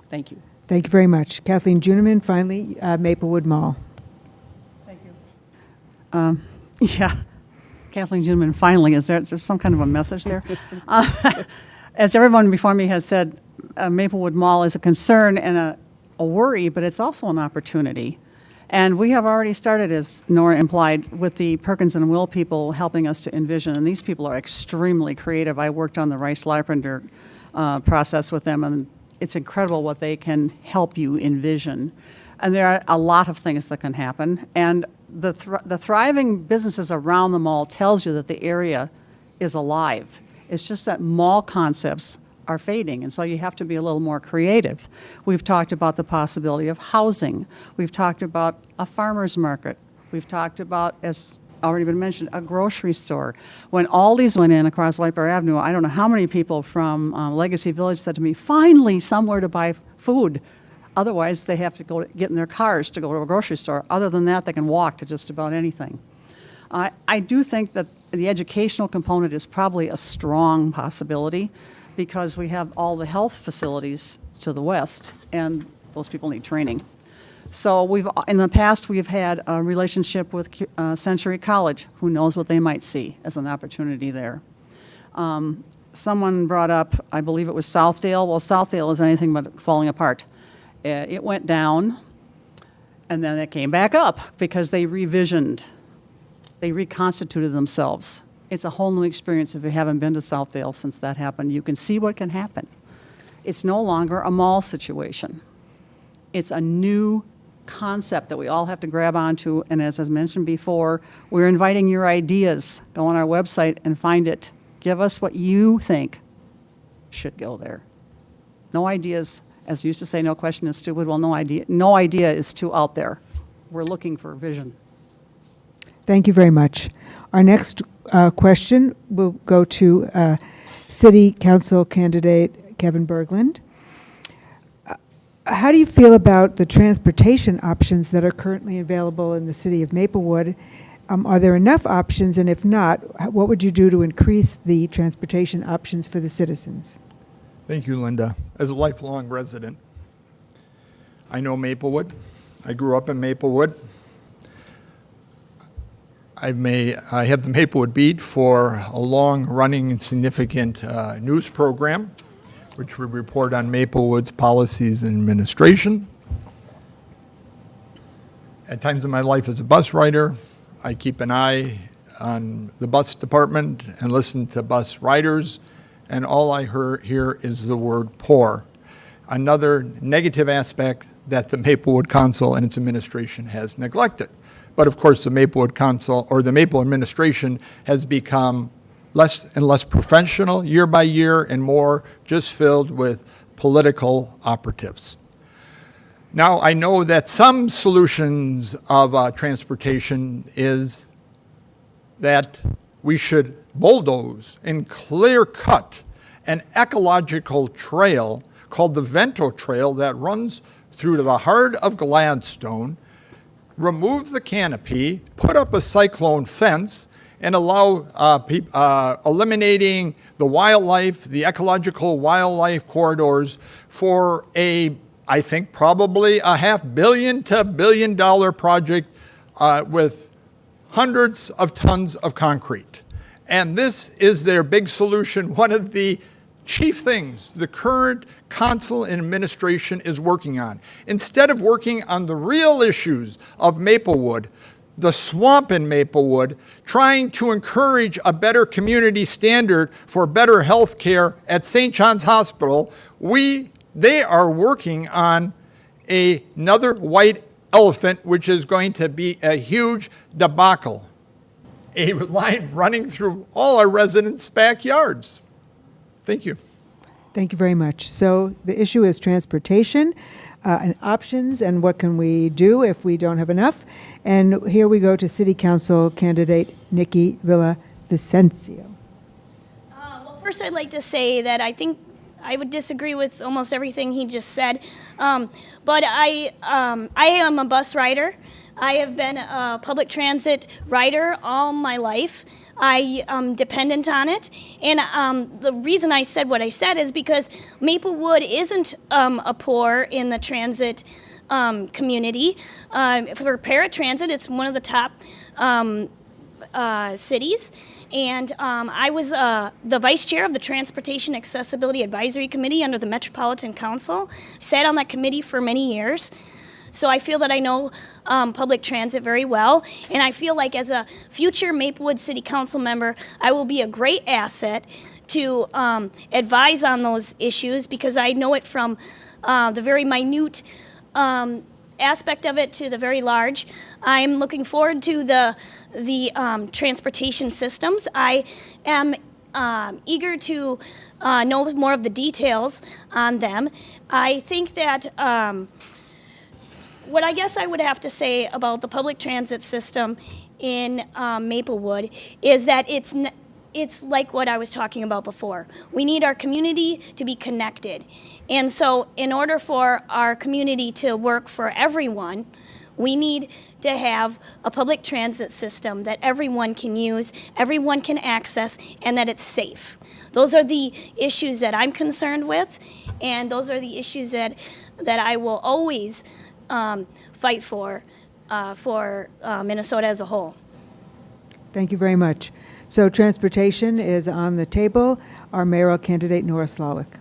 Thank you. Thank you very much. Kathleen Juniman, finally, Maplewood Mall. Thank you. Yeah, Kathleen Juniman, finally, is there some kind of a message there? As everyone before me has said, Maplewood Mall is a concern and a worry, but it's also an opportunity. And we have already started, as Nora implied, with the Perkins and Will people helping us to envision, and these people are extremely creative. I worked on the Rice Lapender process with them, and it's incredible what they can help you envision. And there are a lot of things that can happen. And the thriving businesses around the mall tells you that the area is alive. It's just that mall concepts are fading, and so you have to be a little more creative. We've talked about the possibility of housing. We've talked about a farmer's market. We've talked about, as already been mentioned, a grocery store. When Aldi's went in across White Bear Avenue, I don't know how many people from Legacy Village said to me, finally somewhere to buy food. Otherwise, they have to get in their cars to go to a grocery store. Other than that, they can walk to just about anything. I do think that the educational component is probably a strong possibility because we have all the health facilities to the west, and those people need training. So in the past, we've had a relationship with Century College, who knows what they might see as an opportunity there. Someone brought up, I believe it was Southdale. Well, Southdale is anything but falling apart. It went down, and then it came back up because they revisioned. They reconstituted themselves. It's a whole new experience if you haven't been to Southdale since that happened. You can see what can happen. It's no longer a mall situation. It's a new concept that we all have to grab onto, and as I mentioned before, we're inviting your ideas. Go on our website and find it. Give us what you think should go there. No ideas, as you used to say, no question is stupid. Well, no idea is too out there. We're looking for vision. Thank you very much. Our next question will go to City Council candidate Kevin Berglund. How do you feel about the transportation options that are currently available in the city of Maplewood? Are there enough options, and if not, what would you do to increase the transportation options for the citizens? Thank you, Linda. As a lifelong resident, I know Maplewood. I grew up in Maplewood. I have the Maplewood Beat for a long-running and significant news program, which we report on Maplewood's policies and administration. At times in my life as a bus rider, I keep an eye on the bus department and listen to bus riders, and all I hear is the word poor. Another negative aspect that the Maplewood Council and its administration has neglected. But of course, the Maplewood Council or the Maplewood administration has become less and less professional year by year and more just filled with political operatives. Now, I know that some solutions of transportation is that we should bulldoze and clear cut an ecological trail called the Vento Trail that runs through to the heart of Gladstone, remove the canopy, put up a cyclone fence, and allow eliminating the wildlife, the ecological wildlife corridors for I think probably a $500 million to $1 billion project with hundreds of tons of concrete. And this is their big solution. One of the chief things the current council and administration is working on. Instead of working on the real issues of Maplewood, the swamp in Maplewood, trying to encourage a better community standard for better health care at St. John's Hospital, they are working on another white elephant, which is going to be a huge debacle. A line running through all our residents' backyards. Thank you. Thank you very much. So the issue is transportation and options, and what can we do if we don't have enough. And here we go to City Council candidate Nikki Villavicencio. Well, first I'd like to say that I think I would disagree with almost everything he just said, but I am a bus rider. I have been a public transit rider all my life. I am dependent on it, and the reason I said what I said is because Maplewood isn't a poor in the transit community. For paratransit, it's one of the top cities. And I was the vice chair of the Transportation Accessibility Advisory Committee under the Metropolitan Council. I sat on that committee for many years. So I feel that I know public transit very well. And I feel like as a future Maplewood City Council member, I will be a great asset to advise on those issues because I know it from the very minute aspect of it to the very large. I'm looking forward to the transportation systems. I am eager to know more of the details on them. I think that what I guess I would have to say about the public transit system in Maplewood is that it's like what I was talking about before. We need our community to be connected. And so in order for our community to work for everyone, We need to have a public transit system that everyone can use, everyone can access, and that it's safe. Those are the issues that I'm concerned with, and those are the issues that I will always fight for Minnesota as a whole. Thank you very much. So transportation is on the table. Our mayoral candidate, Nora Slawick.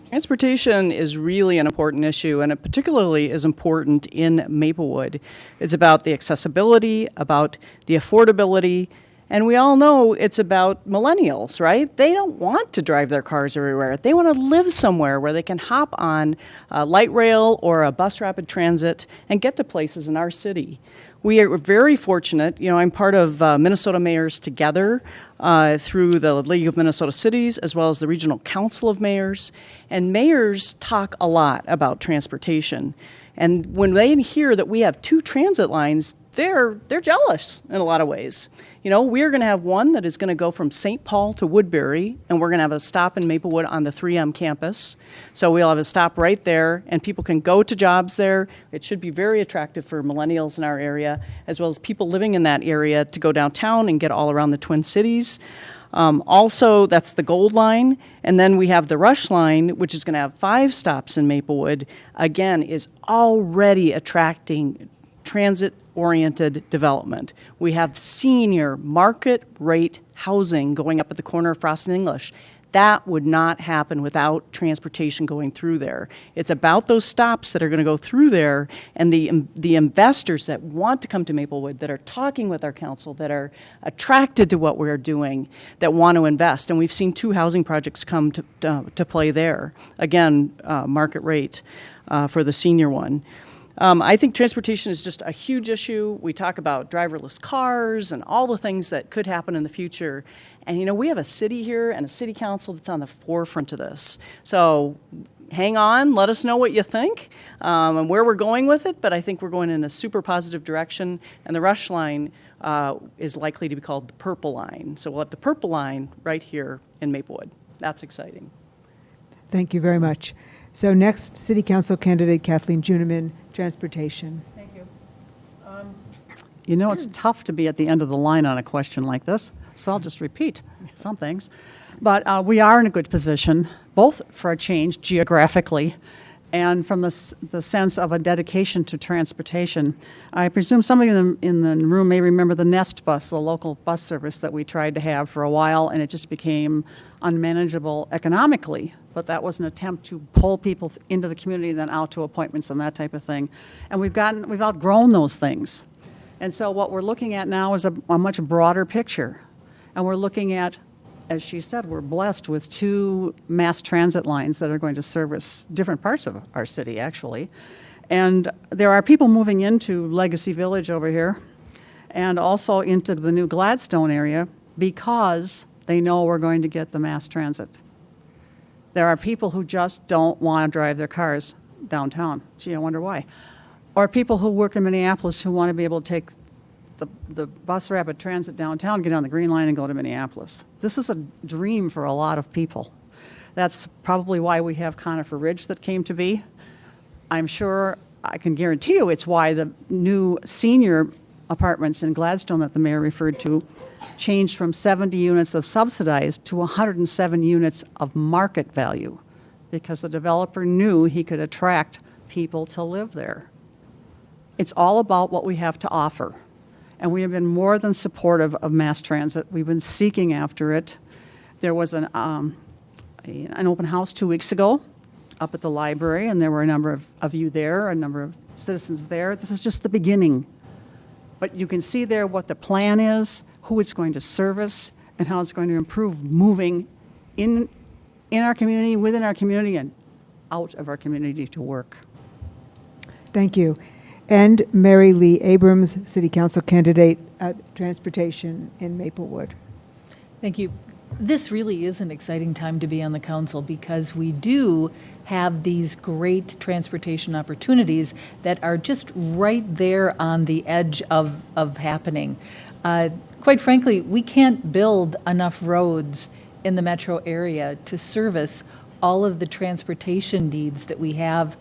Transportation is really an important issue, and it particularly is important in Maplewood. It's about the accessibility, about the affordability, and we all know it's about millennials, right? They don't want to drive their cars everywhere. They want to live somewhere where they can hop on a light rail or a bus rapid transit and get to places in our city. We are very fortunate. You know, I'm part of Minnesota Mayors Together through the League of Minnesota Cities, as well as the Regional Council of Mayors. And mayors talk a lot about transportation. And when they hear that we have 2 transit lines, they're jealous in a lot of ways. You know, we're going to have one that is going to go from St. Paul to Woodbury, and we're going to have a stop in Maplewood on the 3M campus. So we'll have a stop right there, and people can go to jobs there. It should be very attractive for millennials in our area, as well as people living in that area to go downtown and get all around the Twin Cities. Also, that's the Gold Line, and then we have the Rush Line, which is going to have 5 stops in Maplewood. Again, is already attracting transit-oriented development. We have senior market rate housing going up at the corner of Frost and English. That would not happen without transportation going through there. It's about those stops that are going to go through there, and the investors that want to come to Maplewood, that are talking with our council, that are attracted to what we're doing, that want to invest. And we've seen 2 housing projects come to play there. Again, market rate for the senior one. I think transportation is just a huge issue. We talk about driverless cars and all the things that could happen in the future. And, you know, we have a city here and a city council that's on the forefront of this. So hang on, let us know what you think and where we're going with it. But I think we're going in a super positive direction. And the Rush Line is likely to be called the Purple Line. So we'll have the Purple Line right here in Maplewood. That's exciting. Thank you very much. So next, City Council candidate Kathleen Juniman, transportation. Thank you. You know, it's tough to be at the end of the line on a question like this, so I'll just repeat some things. But we are in a good position, both for a change geographically and from the sense of a dedication to transportation. I presume some of you in the room may remember the Nest bus, the local bus service that we tried to have for a while, and it just became unmanageable economically. But that was an attempt to pull people into the community, then out to appointments and that type of thing. And we've outgrown those things. And so what we're looking at now is a much broader picture. And we're looking at, as she said, we're blessed with 2 mass transit lines that are going to service different parts of our city, actually. And there are people moving into Legacy Village over here and also into the new Gladstone area because they know we're going to get the mass transit. There are people who just don't want to drive their cars downtown. Gee, I wonder why. Or people who work in Minneapolis who want to be able to take the bus rapid transit downtown, get on the Green Line and go to Minneapolis. This is a dream for a lot of people. That's probably why we have Conifer Ridge that came to be. I'm sure, I can guarantee you it's why the new senior apartments in Gladstone that the mayor referred to changed from 70 units of subsidized to 107 units of market value, because the developer knew he could attract people to live there. It's all about what we have to offer. And we have been more than supportive of mass transit. We've been seeking after it. There was an open house 2 weeks ago up at the library, and there were a number of you there, a number of citizens there. This is just the beginning. But you can see there what the plan is, who it's going to service, and how it's going to improve moving in our community, within our community, and out of our community to work. Thank you. And Mary Lee Abrams, City Council candidate at Transportation in Maplewood. Thank you. This really is an exciting time to be on the council because we do have these great transportation opportunities that are just right there on the edge of happening. Quite frankly, we can't build enough roads in the metro area to service all of the transportation needs that we have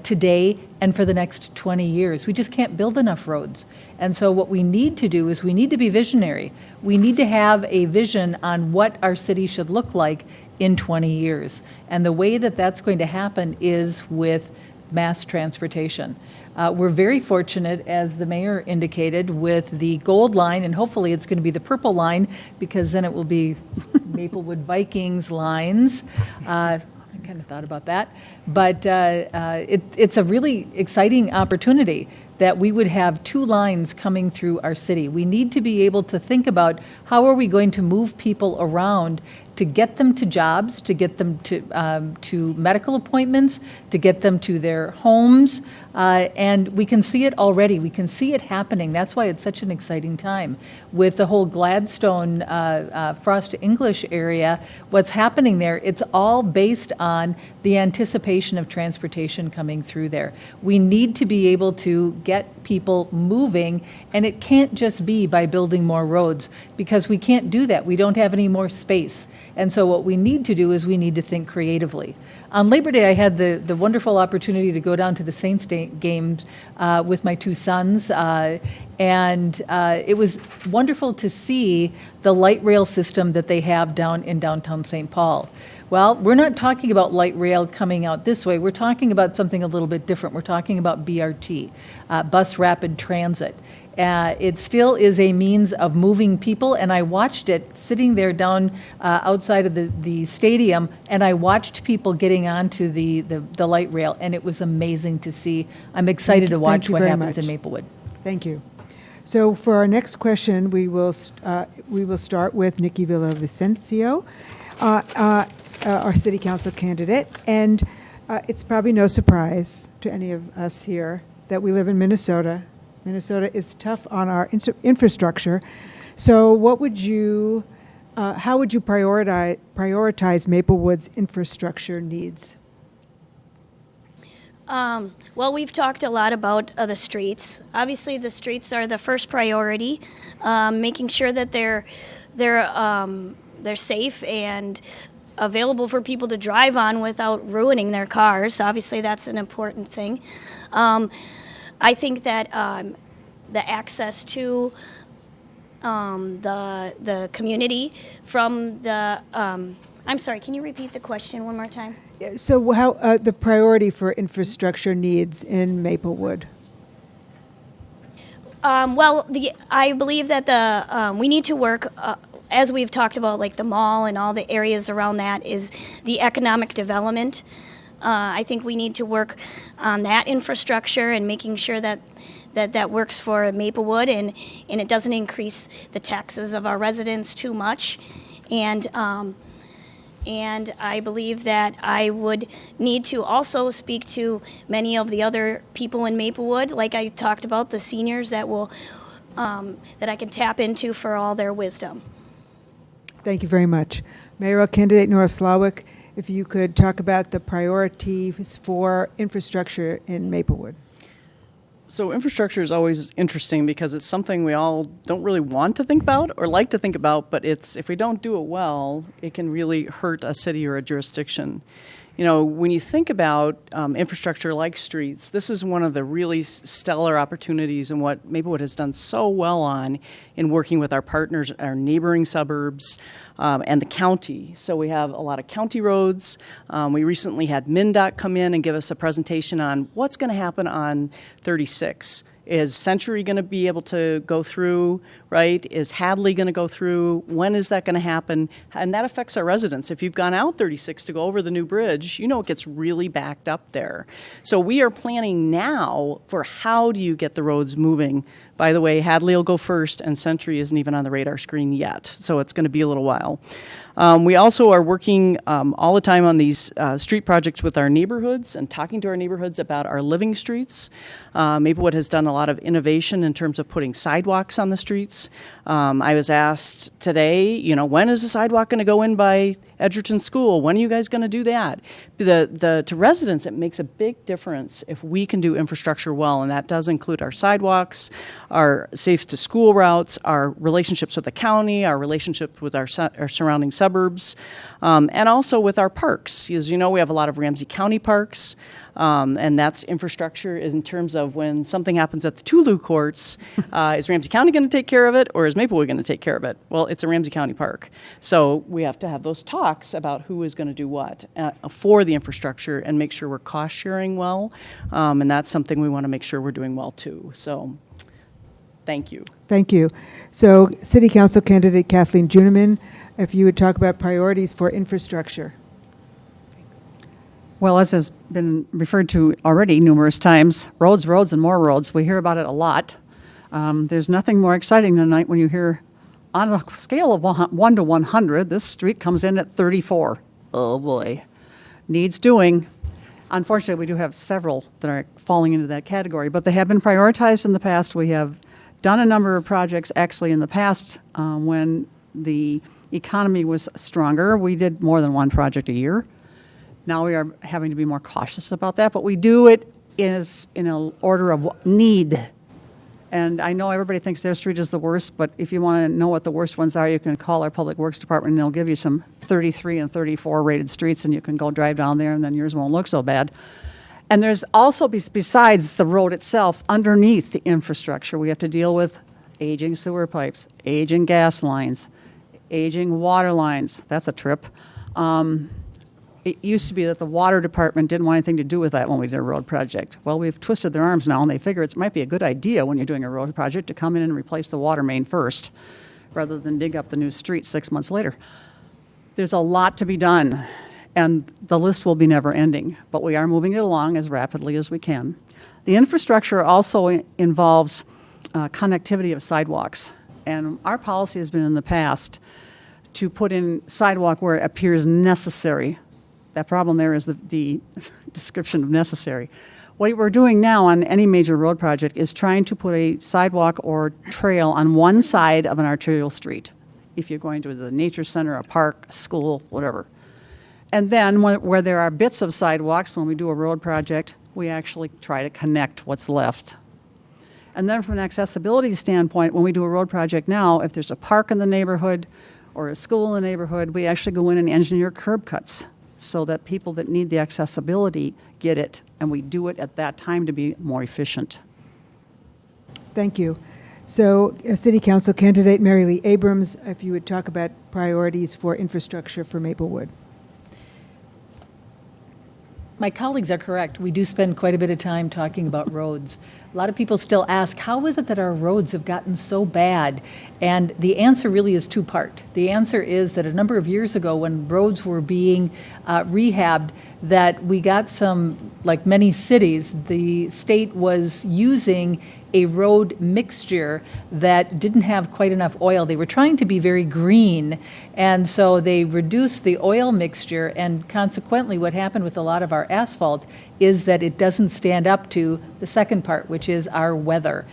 today and for the next 20 years. We just can't build enough roads. And so what we need to do is we need to be visionary. We need to have a vision on what our city should look like in 20 years. And the way that that's going to happen is with mass transportation. We're very fortunate, as the mayor indicated, with the gold line, and hopefully it's going to be the purple line, because then it will be Maplewood Vikings lines. I kind of thought about that. But it's a really exciting opportunity that we would have 2 lines coming through our city. We need to be able to think about how are we going to move people around to get them to jobs, to get them to medical appointments, to get them to their homes, and we can see it already. We can see it happening. That's why it's such an exciting time. With the whole Gladstone, Frost English area, what's happening there, it's all based on the anticipation of transportation coming through there. We need to be able to get people moving, and it can't just be by building more roads, because we can't do that. We don't have any more space. And so what we need to do is we need to think creatively. On Labor Day, I had the wonderful opportunity to go down to the Saints games with my 2 sons, and it was wonderful to see the light rail system that they have down in downtown St. Paul. Well, we're not talking about light rail coming out this way. We're talking about something a little bit different. We're talking about BRT, bus rapid transit. It still is a means of moving people, and I watched it sitting there down outside of the stadium, and I watched people getting onto the light rail, and it was amazing to see. I'm excited to watch what happens in Maplewood. Thank you. So for our next question, we will start with Nikki Villavicencio, our city council candidate, and it's probably no surprise to any of us here that we live in Minnesota. Minnesota is tough on our infrastructure. So what would you, how would you prioritize Maplewood's infrastructure needs? Well, we've talked a lot about the streets. Obviously, the streets are the first priority, making sure that they're safe and available for people to drive on without ruining their cars. Obviously, that's an important thing. I think that the access to the community from the I'm sorry, can you repeat the question one more time? So how the priority for infrastructure needs in Maplewood? Well, I believe that we need to work, as we've talked about, like the mall and all the areas around that, is the economic development. I think we need to work on that infrastructure and making sure that works for Maplewood and it doesn't increase the taxes of our residents too much. And I believe that I would need to also speak to many of the other people in Maplewood, like I talked about, the seniors that I can tap into for all their wisdom. Thank you very much. Mayoral candidate Nora Slawick, if you could talk about the priorities for infrastructure in Maplewood. So infrastructure is always interesting because it's something we all don't really want to think about or like to think about, but if we don't do it well, it can really hurt a city or a jurisdiction. You know, when you think about infrastructure like streets, this is one of the really stellar opportunities and what Maplewood has done so well on in working with our partners, our neighboring suburbs, and the county. So we have a lot of county roads. We recently had MnDOT come in and give us a presentation on what's going to happen on 36. Is Century going to be able to go through, right? Is Hadley going to go through? When is that going to happen? And that affects our residents. If you've gone out 36 to go over the new bridge, you know it gets really backed up there. So we are planning now for how do you get the roads moving. By the way, Hadley will go first, and Century isn't even on the radar screen yet. So it's going to be a little while. We also are working all the time on these street projects with our neighborhoods and talking to our neighborhoods about our living streets. Maplewood has done a lot of innovation in terms of putting sidewalks on the streets. I was asked today, you know, when is the sidewalk going to go in by Edgerton School, when are you guys going to do that? To residents, it makes a big difference if we can do infrastructure well, and that does include our sidewalks, our safe to school routes, our relationships with the county, our relationship with our surrounding suburbs, and also with our parks. As you know, we have a lot of Ramsey County parks, and that's infrastructure in terms of when something happens at the Tulu courts, is Ramsey County going to take care of it, or is Maplewood going to take care of it? Well, it's a Ramsey County park. So we have to have those talks about who is going to do what for the infrastructure and make sure we're cost sharing well. And that's something we want to make sure we're doing well too. So thank you. Thank you. So City Council candidate Kathleen Juniman, if you would talk about priorities for infrastructure. Well, as has been referred to already numerous times, roads, roads, and more roads. We hear about it a lot. There's nothing more exciting than a night when you hear, on a scale of 1 to 100, this street comes in at 34. Oh boy, needs doing. Unfortunately, we do have several that are falling into that category, but they have been prioritized in the past. We have done a number of projects actually in the past when the economy was stronger. We did more than one project a year. Now we are having to be more cautious about that, but we do it in an order of need. And I know everybody thinks their street is the worst, but if you want to know what the worst ones are, you can call our Public Works Department and they'll give you some 33 and 34 rated streets and you can go drive down there and then yours won't look so bad. And there's also, besides the road itself, underneath the infrastructure, we have to deal with aging sewer pipes, aging gas lines, aging water lines. That's a trip. It used to be that the water department didn't want anything to do with that when we did a road project. Well, we've twisted their arms now, and they figure it might be a good idea when you're doing a road project to come in and replace the water main first, rather than dig up the new street 6 months later. There's a lot to be done, and the list will be never ending, but we are moving it along as rapidly as we can. The infrastructure also involves connectivity of sidewalks, and our policy has been in the past to put in sidewalk where it appears necessary. That problem there is the description of necessary. What we're doing now on any major road project is trying to put a sidewalk or trail on one side of an arterial street. If you're going to the nature center, a park, a school, whatever. And then where there are bits of sidewalks, when we do a road project, we actually try to connect what's left. And then from an accessibility standpoint, when we do a road project now, if there's a park in the neighborhood or a school in the neighborhood, we actually go in and engineer curb cuts so that people that need the accessibility get it, and we do it at that time to be more efficient. Thank you. So, City Council candidate Mary Lee Abrams, if you would talk about priorities for infrastructure for Maplewood. My colleagues are correct. We do spend quite a bit of time talking about roads. A lot of people still ask, how is it that our roads have gotten so bad? And the answer really is two-part. The answer is that a number of years ago when roads were being rehabbed, that we got some, like many cities, the state was using a road mixture that didn't have quite enough oil. They were trying to be very green, and so they reduced the oil mixture, and consequently what happened with a lot of our asphalt is that it doesn't stand up to the second part, which is our weather.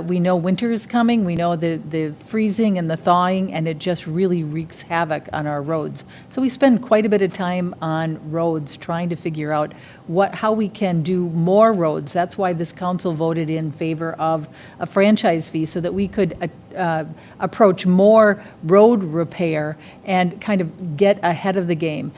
We know winter is coming, we know the freezing and the thawing, and it just really wreaks havoc on our roads. So we spend quite a bit of time on roads trying to figure out how we can do more roads. That's why this council voted in favor of a franchise fee so that we could approach more road repair and kind of get ahead of the game.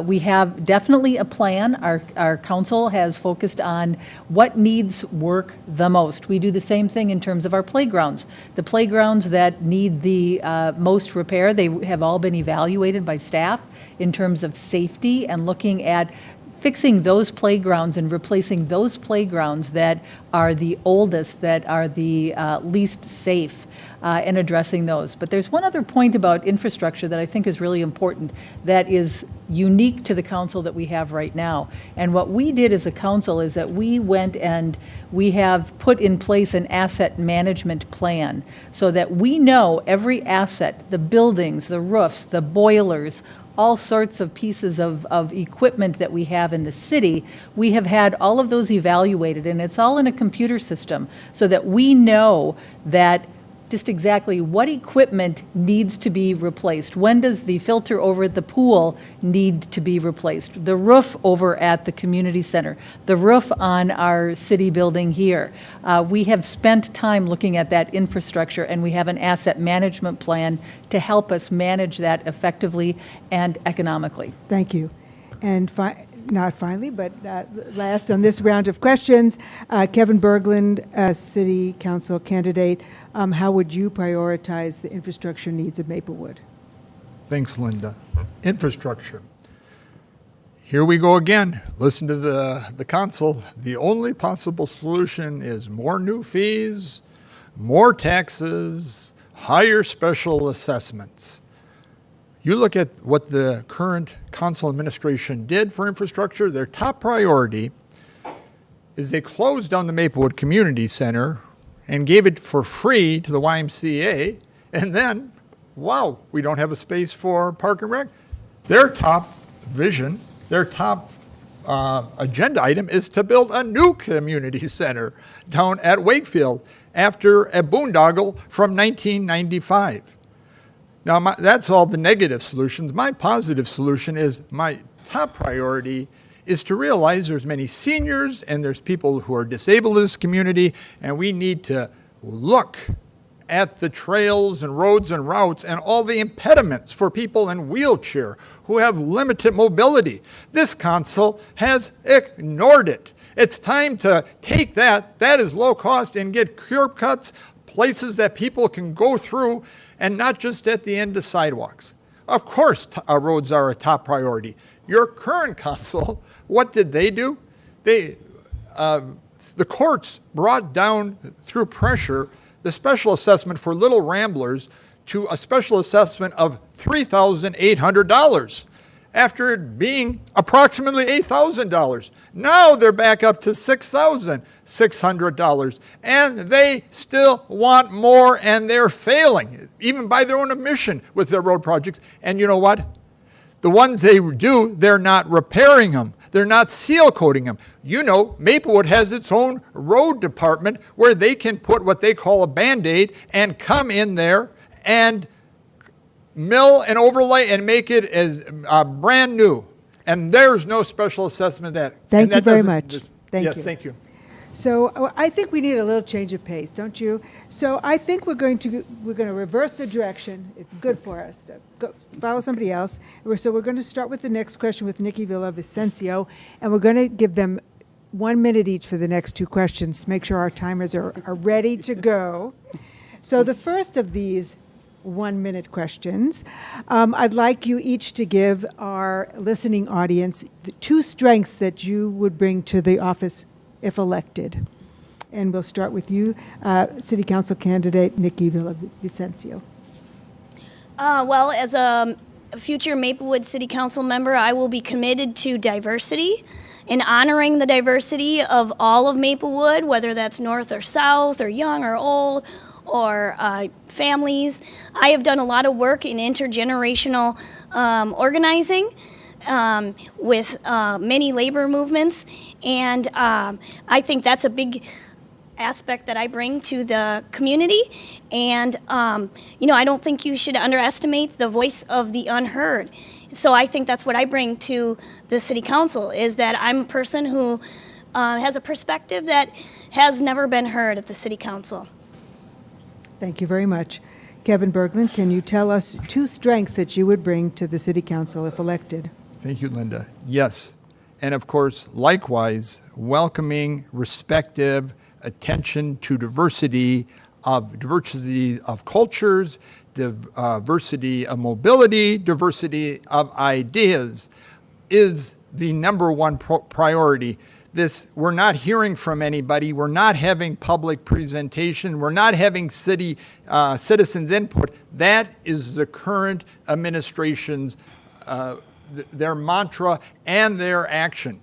We have definitely a plan. Our council has focused on what needs work the most. We do the same thing in terms of our playgrounds. The playgrounds that need the most repair, they have all been evaluated by staff in terms of safety and looking at fixing those playgrounds and replacing those playgrounds that are the oldest, that are the least safe, and addressing those. But there's one other point about infrastructure that I think is really important that is unique to the council that we have right now. And what we did as a council is that we went and we have put in place an asset management plan so that we know every asset, the buildings, the roofs, the boilers, all sorts of pieces of equipment that we have in the city. We have had all of those evaluated, and it's all in a computer system so that we know that just exactly what equipment needs to be replaced. When does the filter over at the pool need to be replaced? The roof over at the community center, the roof on our city building here. We have spent time looking at that infrastructure, and we have an asset management plan to help us manage that effectively and economically. Thank you. And not finally, but last on this round of questions, Kevin Berglund, City Council candidate, how would you prioritize the infrastructure needs of Maplewood? Thanks, Linda. Infrastructure. Here we go again. Listen to the council. The only possible solution is more new fees, more taxes, higher special assessments. You look at what the current council administration did for infrastructure, their top priority is they closed down the Maplewood Community Center and gave it for free to the YMCA, and then, wow, we don't have a space for Park and Rec. Their top vision, their top agenda item is to build a new community center down at Wakefield after a boondoggle from 1995. Now, that's all the negative solutions. My positive solution is my top priority is to realize there's many seniors and there's people who are disabled in this community, and we need to look at the trails and roads and routes and all the impediments for people in wheelchair who have limited mobility. This council has ignored it. It's time to take that is low cost, and get curb cuts, places that people can go through, and not just at the end of sidewalks. Of course, roads are a top priority. Your current council, what did they do? The courts brought down, through pressure, the special assessment for little ramblers to a special assessment of $3,800 after it being approximately $8,000. Now they're back up to $6,600, and they still want more, and they're failing, even by their own admission, with their road projects. And you know what? The ones they do, they're not repairing them. They're not seal coating them. You know, Maplewood has its own road department where they can put what they call a Band-Aid and come in there and mill and overlay and make it as brand new. And there's no special assessment of that. Thank you very much. Thank you. Yes, thank you. So I think we need a little change of pace, don't you? So I think we're going to reverse the direction. It's good for us to follow somebody else. So we're going to start with the next question with Nikki Villavicencio, and we're going to give them 1 minute each for the next two questions to make sure our timers are ready to go. So the first of these 1 minute questions, I'd like you each to give our listening audience the two strengths that you would bring to the office if elected. And we'll start with you, City Council candidate Nikki Villavicencio. Well, as a future Maplewood City Council member, I will be committed to diversity and honoring the diversity of all of Maplewood, whether that's north or south or young or old or families. I have done a lot of work in intergenerational organizing with many labor movements, and I think that's a big aspect that I bring to the community. And I don't think you should underestimate the voice of the unheard. So I think that's what I bring to the City Council, is that I'm a person who has a perspective that has never been heard at the City Council. Thank you very much. Kevin Berglund, can you tell us two strengths that you would bring to the City Council if elected? Thank you, Linda. Yes. And of course, likewise, welcoming, respective attention to diversity of cultures, diversity of mobility, diversity of ideas is the number one priority. We're not hearing from anybody. We're not having public presentation. We're not having city citizens input. That is the current administration's their mantra and their action.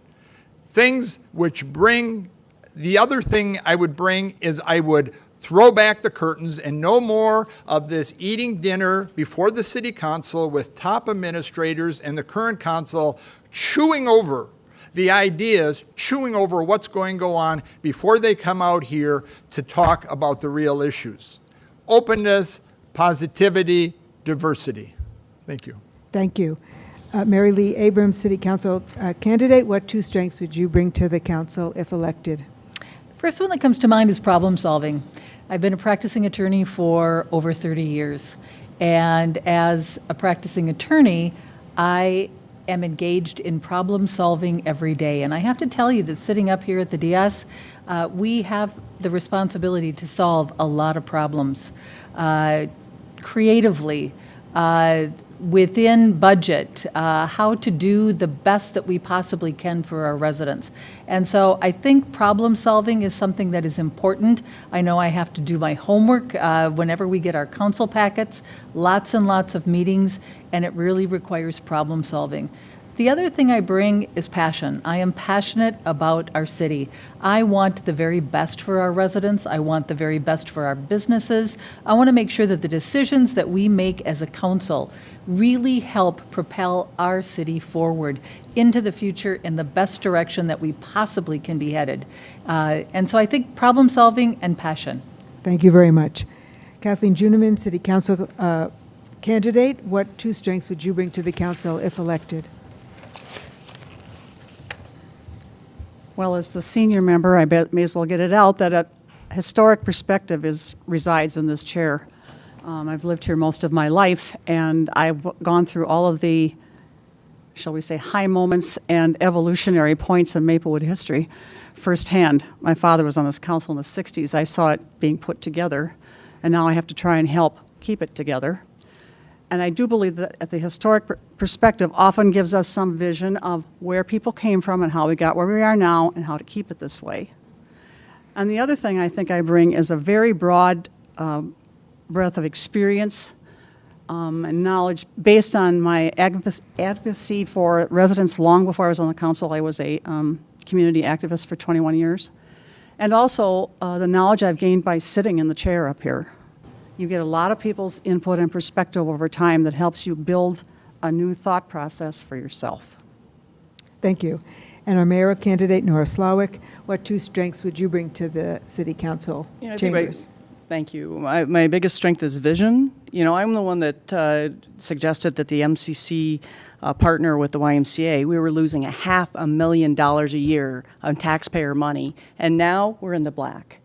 Things which bring, the other thing I would bring is I would throw back the curtains and no more of this eating dinner before the City Council with top administrators and the current council chewing over the ideas, chewing over what's going to go on before they come out here to talk about the real issues. openness, positivity, diversity. Thank you. Thank you. Mary Lee Abrams, City Council candidate, what two strengths would you bring to the council if elected? First one that comes to mind is problem solving. I've been a practicing attorney for over 30 years. And as a practicing attorney, I am engaged in problem solving every day. And I have to tell you that sitting up here at the DS, we have the responsibility to solve a lot of problems creatively, within budget, how to do the best that we possibly can for our residents. And so I think problem solving is something that is important. I know I have to do my homework whenever we get our council packets, lots and lots of meetings, and it really requires problem solving. The other thing I bring is passion. I am passionate about our city. I want the very best for our residents. I want the very best for our businesses. I want to make sure that the decisions that we make as a council really help propel our city forward into the future in the best direction that we possibly can be headed. And so I think problem solving and passion. Thank you very much. Kathleen Juniman, City Council candidate, what two strengths would you bring to the council if elected? Well, as the senior member, I may as well get it out that a historic perspective resides in this chair. I've lived here most of my life, and I've gone through all of the, shall we say, high moments and evolutionary points in Maplewood history firsthand. My father was on this council in the 60s. I saw it being put together, and now I have to try and help keep it together. And I do believe that the historic perspective often gives us some vision of where people came from and how we got where we are now and how to keep it this way. And the other thing I think I bring is a very broad breadth of experience and knowledge based on my advocacy for residents long before I was on the council. I was a community activist for 21 years. And also the knowledge I've gained by sitting in the chair up here. You get a lot of people's input and perspective over time that helps you build a new thought process for yourself. Thank you. And our mayoral candidate, Nora Slawick, what two strengths would you bring to the city council chambers? Thank you. My biggest strength is vision. You know, I'm the one that suggested that the MCC partner with the YMCA. We were losing $500,000 a year on taxpayer money, and now we're in the black.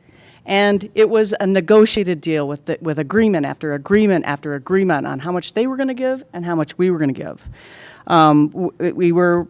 And it was a negotiated deal with agreement after agreement after agreement on how much they were going to give and how much we were going to give. We were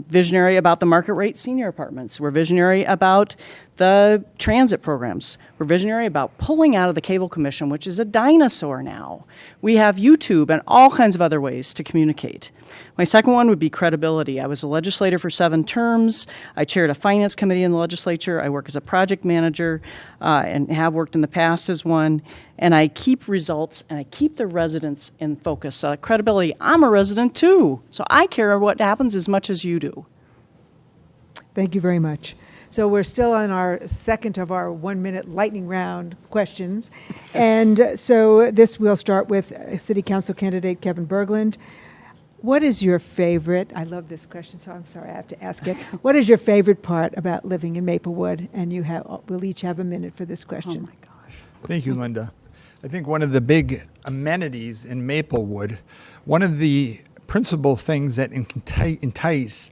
visionary about the market rate senior apartments. We're visionary about the transit programs. We're visionary about pulling out of the cable commission, which is a dinosaur now. We have YouTube and all kinds of other ways to communicate. My second one would be credibility. I was a legislator for 7 terms. I chaired a finance committee in the legislature. I work as a project manager and have worked in the past as one. And I keep results and I keep the residents in focus. Credibility, I'm a resident too, so I care what happens as much as you do. Thank you very much. So we're still on our second of our 1-minute lightning round questions. And so this we'll start with City Council candidate Kevin Berglund. What is your favorite, I love this question, so I'm sorry I have to ask it. What is your favorite part about living in Maplewood? And we'll each have a minute for this question. Oh my gosh. Thank you, Linda. I think one of the big amenities in Maplewood, one of the principal things that entice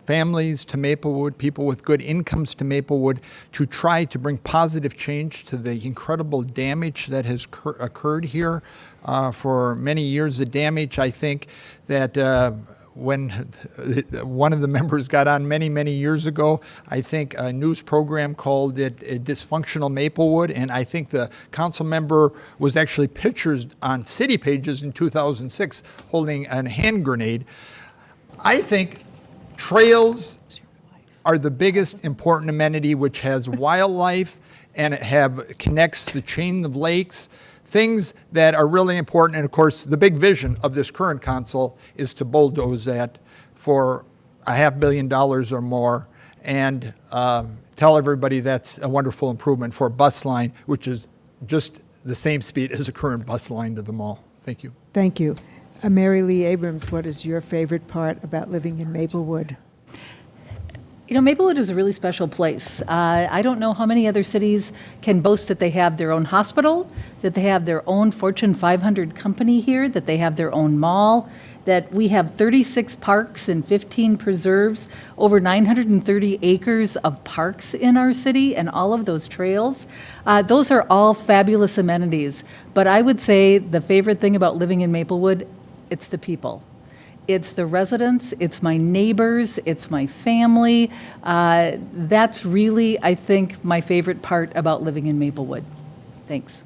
families to Maplewood, people with good incomes to Maplewood, to try to bring positive change to the incredible damage that has occurred here for many years. The damage, I think, that when one of the members got on many years ago, I think a news program called it Dysfunctional Maplewood, and I think the council member was actually pictured on city pages in 2006 holding a hand grenade. I think trails are the biggest important amenity, which has wildlife and connects the chain of lakes, things that are really important. And of course, the big vision of this current council is to bulldoze that for $500 million or more and tell everybody that's a wonderful improvement for a bus line, which is just the same speed as the current bus line to the mall. Thank you. Thank you. Mary Lee Abrams, what is your favorite part about living in Maplewood? You know, Maplewood is a really special place. I don't know how many other cities can boast that they have their own hospital, that they have their own Fortune 500 company here, that they have their own mall, that we have 36 parks and 15 preserves, over 930 acres of parks in our city, and all of those trails. Those are all fabulous amenities. But I would say the favorite thing about living in Maplewood, it's the people. It's the residents, it's my neighbors, it's my family. That's really, I think, my favorite part about living in Maplewood. Thanks.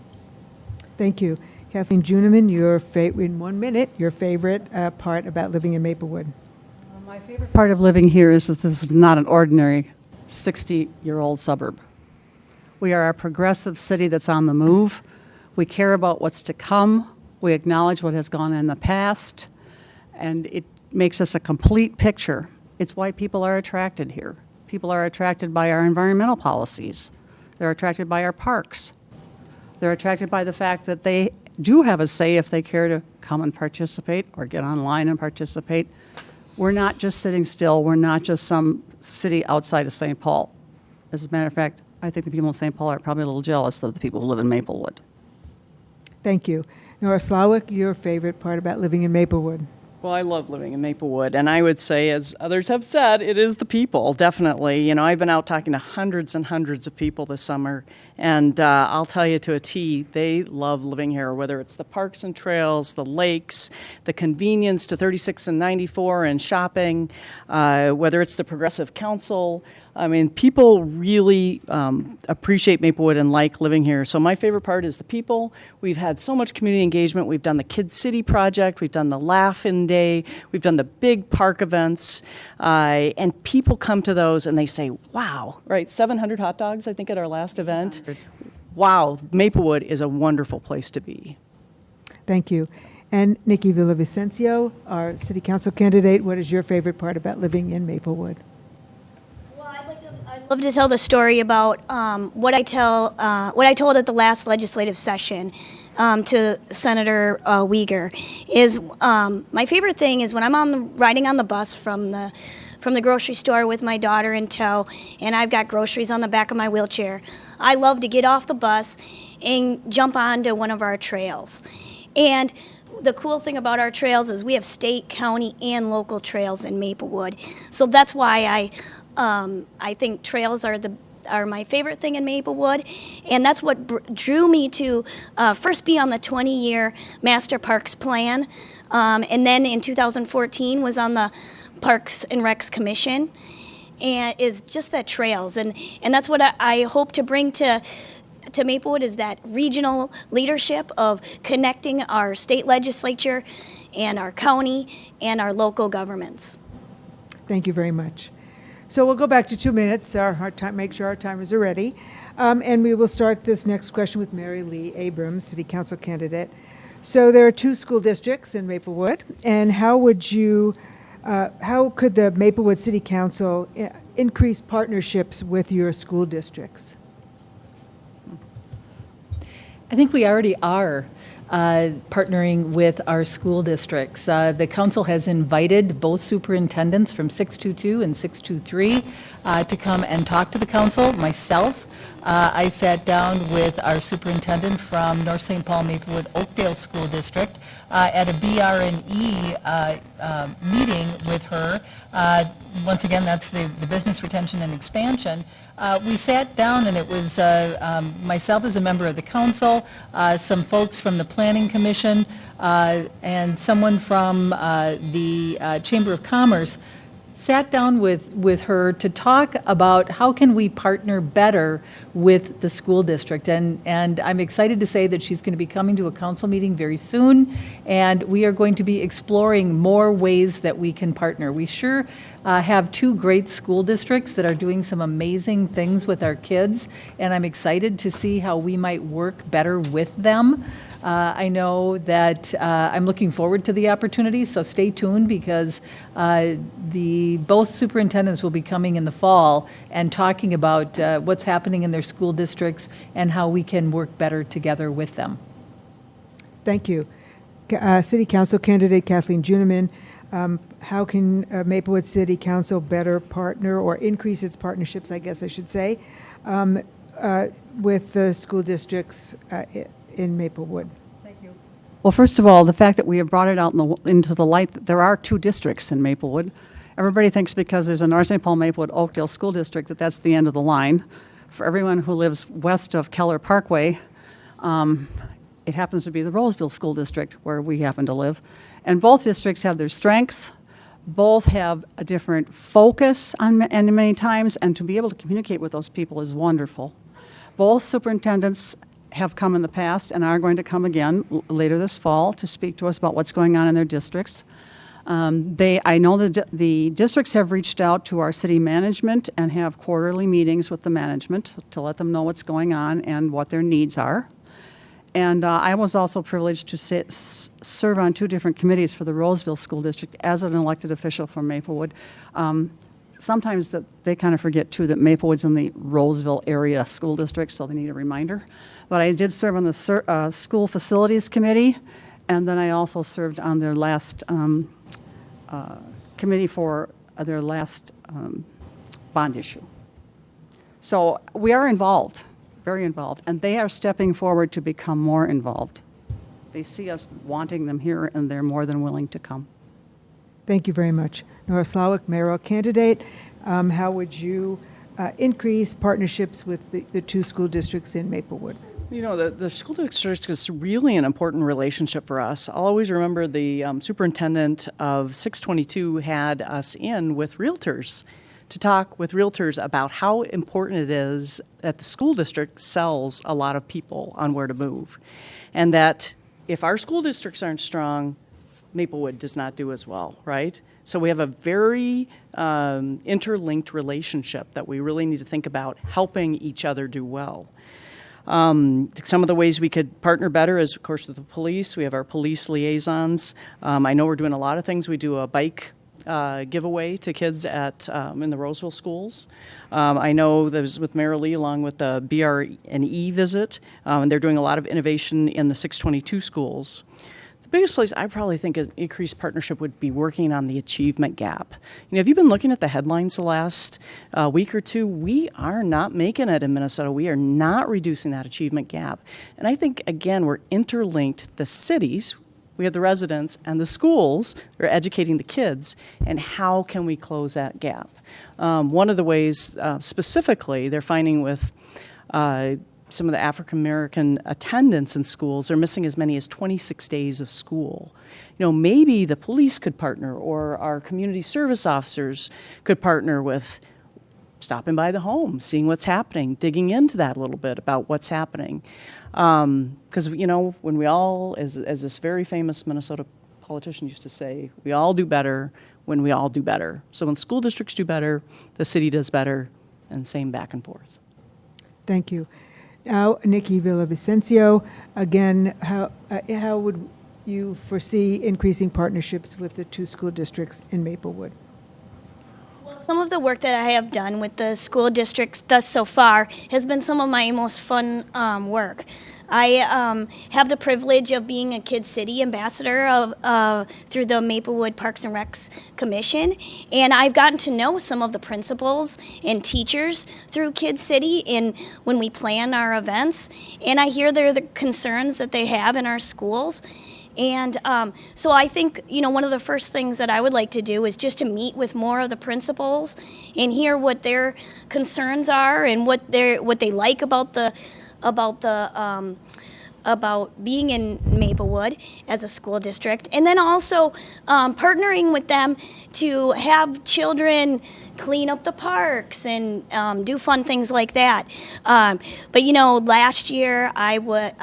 Thank you. Kathleen Juniman, in 1 minute, your favorite part about living in Maplewood. My favorite part of living here is that this is not an ordinary 60-year-old suburb. We are a progressive city that's on the move. We care about what's to come. We acknowledge what has gone in the past. And it makes us a complete picture. It's why people are attracted here. People are attracted by our environmental policies. They're attracted by our parks. They're attracted by the fact that they do have a say if they care to come and participate or get online and participate. We're not just sitting still. We're not just some city outside of St. Paul. As a matter of fact, I think the people in St. Paul are probably a little jealous of the people who live in Maplewood. Thank you. Nora Slawick, your favorite part about living in Maplewood. Well, I love living in Maplewood, and I would say, as others have said, it is the people, definitely. You know, I've been out talking to hundreds and hundreds of people this summer, and I'll tell you to a T, they love living here, whether it's the parks and trails, the lakes, the convenience to 36 and 94 and shopping, whether it's the Progressive Council. I mean, people really appreciate Maplewood and like living here. So my favorite part is the people. We've had so much community engagement. We've done the Kid City project. We've done the Laugh-In Day. We've done the big park events. And people come to those and they say, wow, right, 700 hot dogs, I think, at our last event. Wow, Maplewood is a wonderful place to be. Thank you. And Nikki Villavicencio, our city council candidate, what is your favorite part about living in Maplewood? I'd love to tell the story about what I told at the last legislative session to Senator Uyghur. Is my favorite thing is when I'm riding on the bus from the grocery store with my daughter in tow, and I've got groceries on the back of my wheelchair. I love to get off the bus and jump onto one of our trails. And the cool thing about our trails is we have state, county, and local trails in Maplewood. So that's why I think trails are my favorite thing in Maplewood, and that's what drew me to first be on the 20-year Master Parks Plan, and then in 2014 was on the Parks and Recs Commission, and is just that trails, and that's what I hope to bring to Maplewood is that regional leadership of connecting our state legislature and our county and our local governments. Thank you very much. So we'll go back to 2 minutes, our time, make sure our timers are ready. And we will start this next question with Mary Lee Abrams, City Council candidate. So there are 2 school districts in Maplewood, and how could the Maplewood City Council increase partnerships with your school districts? I think we already are partnering with our school districts. The council has invited both superintendents from 622 and 623 to come and talk to the council. Myself, I sat down with our superintendent from North St. Paul Maplewood Oakdale School District at a BRNE meeting with her. Once again, that's the Business Retention and Expansion. We sat down, and it was myself as a member of the council, some folks from the Planning Commission, and someone from the Chamber of Commerce sat down with her to talk about how can we partner better with the school district. And I'm excited to say that she's going to be coming to a council meeting very soon, and we are going to be exploring more ways that we can partner. We sure have 2 great school districts that are doing some amazing things with our kids, and I'm excited to see how we might work better with them. I know that I'm looking forward to the opportunity, so stay tuned because both superintendents will be coming in the fall and talking about what's happening in their school districts and how we can work better together with them. Thank you. City Council candidate Kathleen Juniman, How can Maplewood City Council better partner or increase its partnerships, I guess I should say, with the school districts in Maplewood? Well, first of all, the fact that we have brought it out into the light that there are 2 districts in Maplewood. Everybody thinks because there's a North St. Paul Maplewood Oakdale School District that that's the end of the line. For everyone who lives west of Keller Parkway, it happens to be the Roseville School District where we happen to live. And both districts have their strengths. Both have a different focus on and many times, and to be able to communicate with those people is wonderful. Both superintendents have come in the past and are going to come again later this fall to speak to us about what's going on in their districts. I know the districts have reached out to our city management and have quarterly meetings with the management to let them know what's going on and what their needs are. And I was also privileged to serve on 2 different committees for the Roseville School District as an elected official from Maplewood. Sometimes they kind of forget, too, that Maplewood's in the Roseville area school district, so they need a reminder. But I did serve on the School Facilities Committee, and then I also served on their last committee for their last bond issue. So we are involved, very involved, and they are stepping forward to become more involved. They see us wanting them here, and they're more than willing to come. Thank you very much. Nora Slawik, mayoral candidate. How would you increase partnerships with the 2 school districts in Maplewood? You know, the school district is really an important relationship for us. I'll always remember the superintendent of 622 had us in with realtors to talk with realtors about how important it is that the school district sells a lot of people on where to move. And that if our school districts aren't strong, Maplewood does not do as well, right? So we have a very interlinked relationship that we really need to think about helping each other do well. Some of the ways we could partner better is, of course, with the police. We have our police liaisons. I know we're doing a lot of things. We do a bike giveaway to kids in the Roseville schools. I know there's with Mayor Lee along with the BR&E visit, and they're doing a lot of innovation in the 622 schools. The biggest place I probably think is increased partnership would be working on the achievement gap. You know, if you've been looking at the headlines the last week or two, we are not making it in Minnesota. We are not reducing that achievement gap. And I think, again, we're interlinked. The cities, we have the residents, and the schools that are educating the kids, and how can we close that gap? One of the ways specifically they're finding with some of the African American attendants in schools are missing as many as 26 days of school. You know, maybe the police could partner, or our community service officers could partner with stopping by the home, seeing what's happening, digging into that a little bit about what's happening. Because, you know, when we all, as this very famous Minnesota politician used to say, we all do better when we all do better. So when school districts do better, the city does better, and same back and forth. Thank you. Now, Nikki Villavicencio, again, how would you foresee increasing partnerships with the 2 school districts in Maplewood? Well, some of the work that I have done with the school districts thus so far has been some of my most fun work. I have the privilege of being a Kid City ambassador through the Maplewood Parks and Recs Commission, and I've gotten to know some of the principals and teachers through Kid City when we plan our events, and I hear the concerns that they have in our schools. And so I think, you know, one of the first things that I would like to do is just to meet with more of the principals and hear what their concerns are and what they like about being in Maplewood as a school district, and then also partnering with them to have children clean up the parks and do fun things like that. But you know, last year I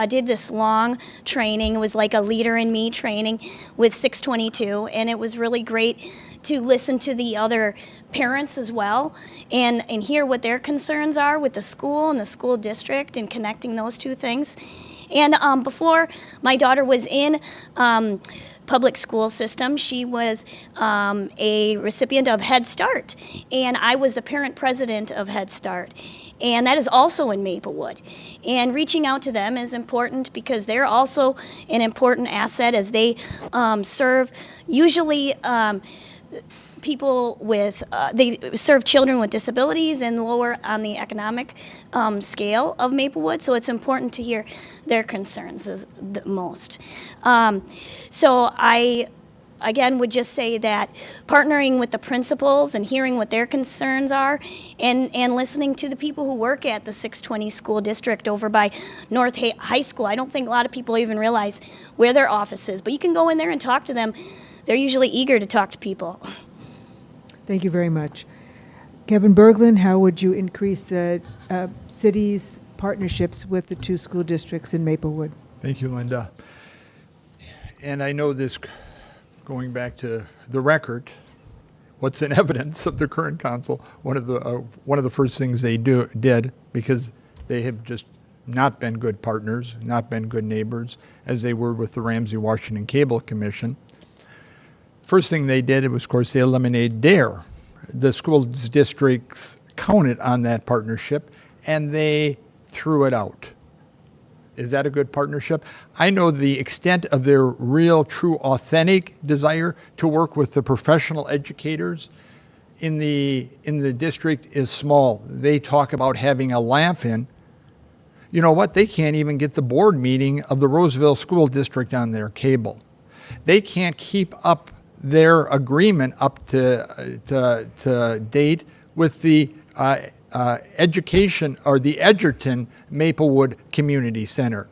did this long training. It was like a Leader in Me training with 622, and it was really great to listen to the other parents as well and hear what their concerns are with the school and the school district and connecting those 2 things. And before my daughter was in public school system, she was a recipient of Head Start, and I was the parent president of Head Start. and that is also in Maplewood. And reaching out to them is important because they're also an important asset as they serve usually people with, they serve children with disabilities and lower on the economic scale of Maplewood, so it's important to hear their concerns as the most. So I, again, would just say that partnering with the principals and hearing what their concerns are and listening to the people who work at the 620 school district over by North High School. I don't think a lot of people even realize where their office is, but you can go in there and talk to them. They're usually eager to talk to people. Thank you very much. Kevin Berglund, how would you increase the city's partnerships with the 2 school districts in Maplewood? Thank you, Linda. And I know this, going back to the record, what's in evidence of the current council, one of the first things they did, because they have just not been good partners, not been good neighbors, as they were with the Ramsey-Washington Cable Commission. First thing they did was, of course, they eliminated DARE. The school districts counted on that partnership, and they threw it out. Is that a good partnership? I know the extent of their real, true, authentic desire to work with the professional educators in the district is small. They talk about having a laugh-in. You know what? They can't even get the board meeting of the Roseville School District on their cable. They can't keep up their agreement up to date with the education or the Edgerton Maplewood Community Center.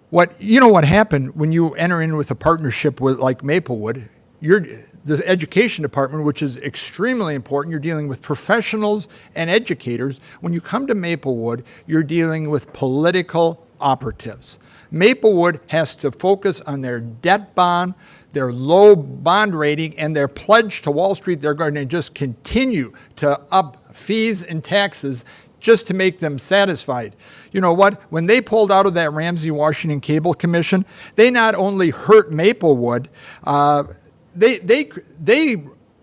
What happened when you enter in with a partnership with like Maplewood? The education department, which is extremely important, you're dealing with professionals and educators. When you come to Maplewood, you're dealing with political operatives. Maplewood has to focus on their debt bond, their low bond rating, and their pledge to Wall Street. They're going to just continue to up fees and taxes just to make them satisfied. You know what? When they pulled out of that Ramsey-Washington Cable Commission, they not only hurt Maplewood, they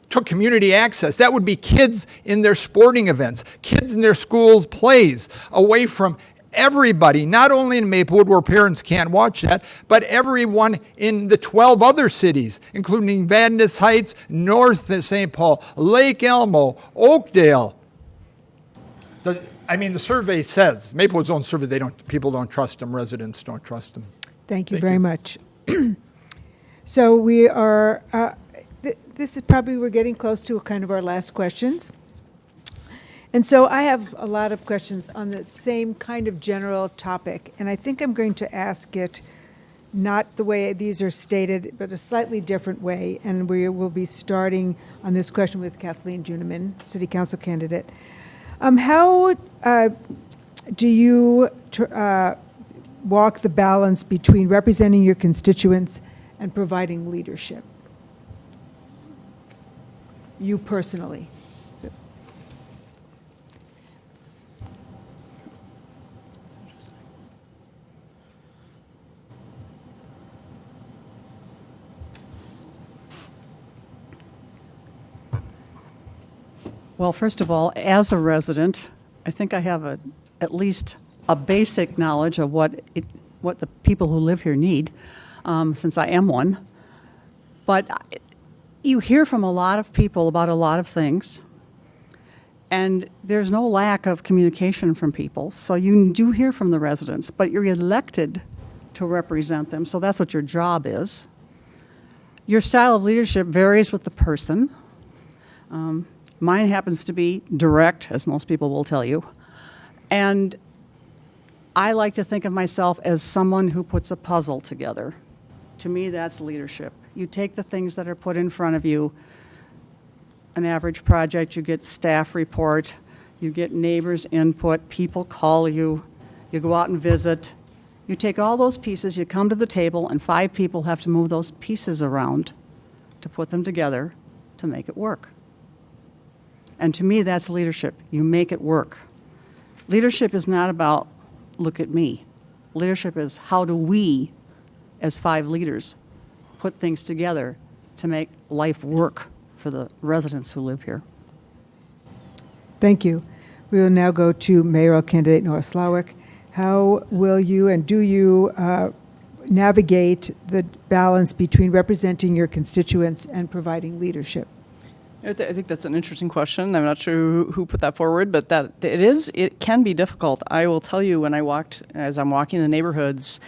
took community access. That would be kids in their sporting events, kids in their schools' plays, away from everybody, not only in Maplewood where parents can't watch that, but everyone in the 12 other cities, including Vadnais Heights, North St. Paul, Lake Elmo, Oakdale. The survey says, Maplewood's own survey, people don't trust them, residents don't trust them. Thank you very much. So we are, this is probably, we're getting close to kind of our last questions. And so I have a lot of questions on the same kind of general topic, and I think I'm going to ask it not the way these are stated, but a slightly different way, and we will be starting on this question with Kathleen Juniman, City Council candidate. How do you walk the balance between representing your constituents and providing leadership? You personally. Well, first of all, as a resident, I think I have at least a basic knowledge of what the people who live here need, since I am one. But you hear from a lot of people about a lot of things, and there's no lack of communication from people. So you do hear from the residents, but you're elected to represent them, so that's what your job is. Your style of leadership varies with the person. Mine happens to be direct, as most people will tell you. And I like to think of myself as someone who puts a puzzle together. To me, that's leadership. You take the things that are put in front of you, an average project, you get staff report, you get neighbors' input, people call you, you go out and visit. You take all those pieces, you come to the table, and 5 people have to move those pieces around to put them together to make it work. And to me, that's leadership. You make it work. Leadership is not about, look at me. Leadership is how do we, as 5 leaders, put things together to make life work for the residents who live here. Thank you. We will now go to mayoral candidate Nora Slawick. How will you and do you navigate the balance between representing your constituents and providing leadership? I think that's an interesting question. I'm not sure who put that forward, but it can be difficult. I will tell you, as I'm walking the neighborhoods,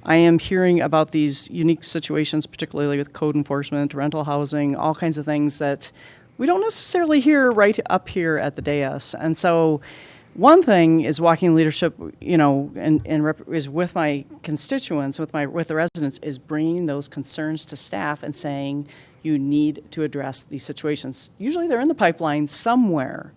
I am hearing about these unique situations, particularly with code enforcement, rental housing, all kinds of things that we don't necessarily hear right up here at the dais. And so one thing is walking leadership, is with my constituents, with the residents, is bringing those concerns to staff and saying, you need to address these situations. Usually they're in the pipeline somewhere,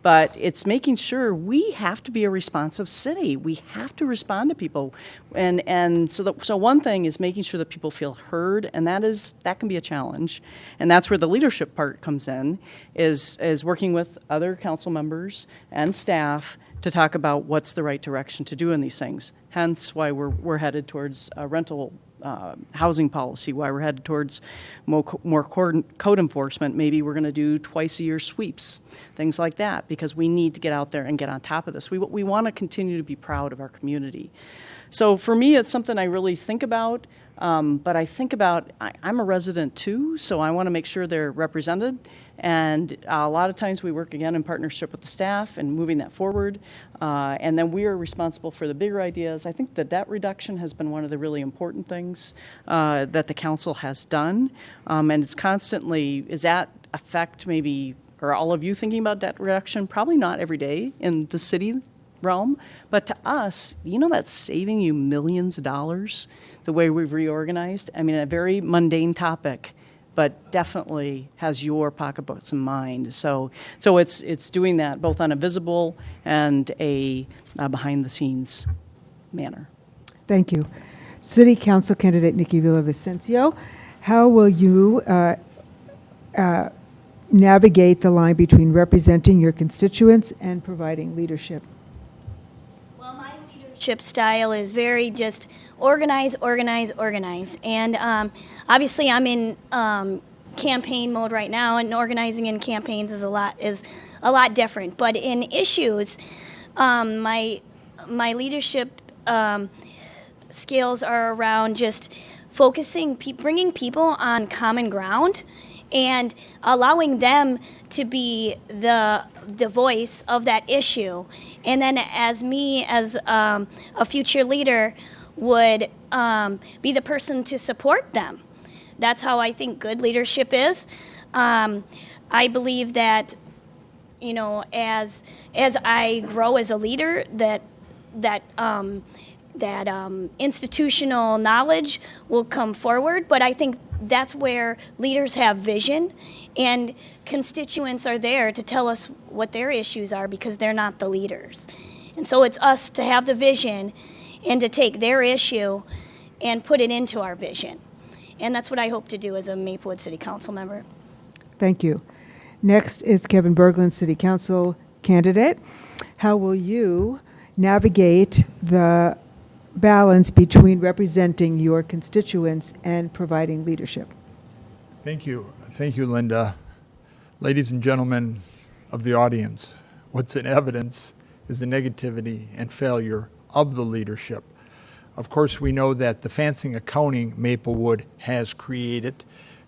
but it's making sure we have to be a responsive city. We have to respond to people. So one thing is making sure that people feel heard, and that can be a challenge. And that's where the leadership part comes in, is working with other council members and staff to talk about what's the right direction to do in these things. Hence why we're headed towards a rental housing policy, why we're headed towards more code enforcement. Maybe we're going to do twice-a-year sweeps, things like that, because we need to get out there and get on top of this. We want to continue to be proud of our community. So for me, it's something I really think about, but I think about, I'm a resident too, so I want to make sure they're represented. And a lot of times we work again in partnership with the staff and moving that forward. And then we are responsible for the bigger ideas. I think the debt reduction has been one of the really important things that the council has done. And it's constantly, is that affect maybe, are all of you thinking about debt reduction? Probably not every day in the city realm. But to us, that's saving you millions of dollars, the way we've reorganized. I mean, a very mundane topic, but definitely has your pocketbooks in mind. So it's doing that both on a visible and a behind-the-scenes manner. Thank you. City Council candidate Nikki Villavicencio, how will you navigate the line between representing your constituents and providing leadership? Well, my leadership style is very just organize. And obviously I'm in campaign mode right now, and organizing in campaigns is a lot different. But in issues, my leadership skills are around just focusing, bringing people on common ground and allowing them to be the voice of that issue. And then as a future leader, would be the person to support them. That's how I think good leadership is. I believe that, as I grow as a leader, that institutional knowledge will come forward. But I think that's where leaders have vision, and constituents are there to tell us what their issues are, because they're not the leaders. And so it's us to have the vision and to take their issue and put it into our vision. And that's what I hope to do as a Maplewood City Council member. Thank you. Next is Kevin Berglund, City Council candidate. How will you navigate the balance between representing your constituents and providing leadership? Thank you. Thank you, Linda. Ladies and gentlemen of the audience, what's in evidence is the negativity and failure of the leadership. Of course, we know that the fancy accounting Maplewood has created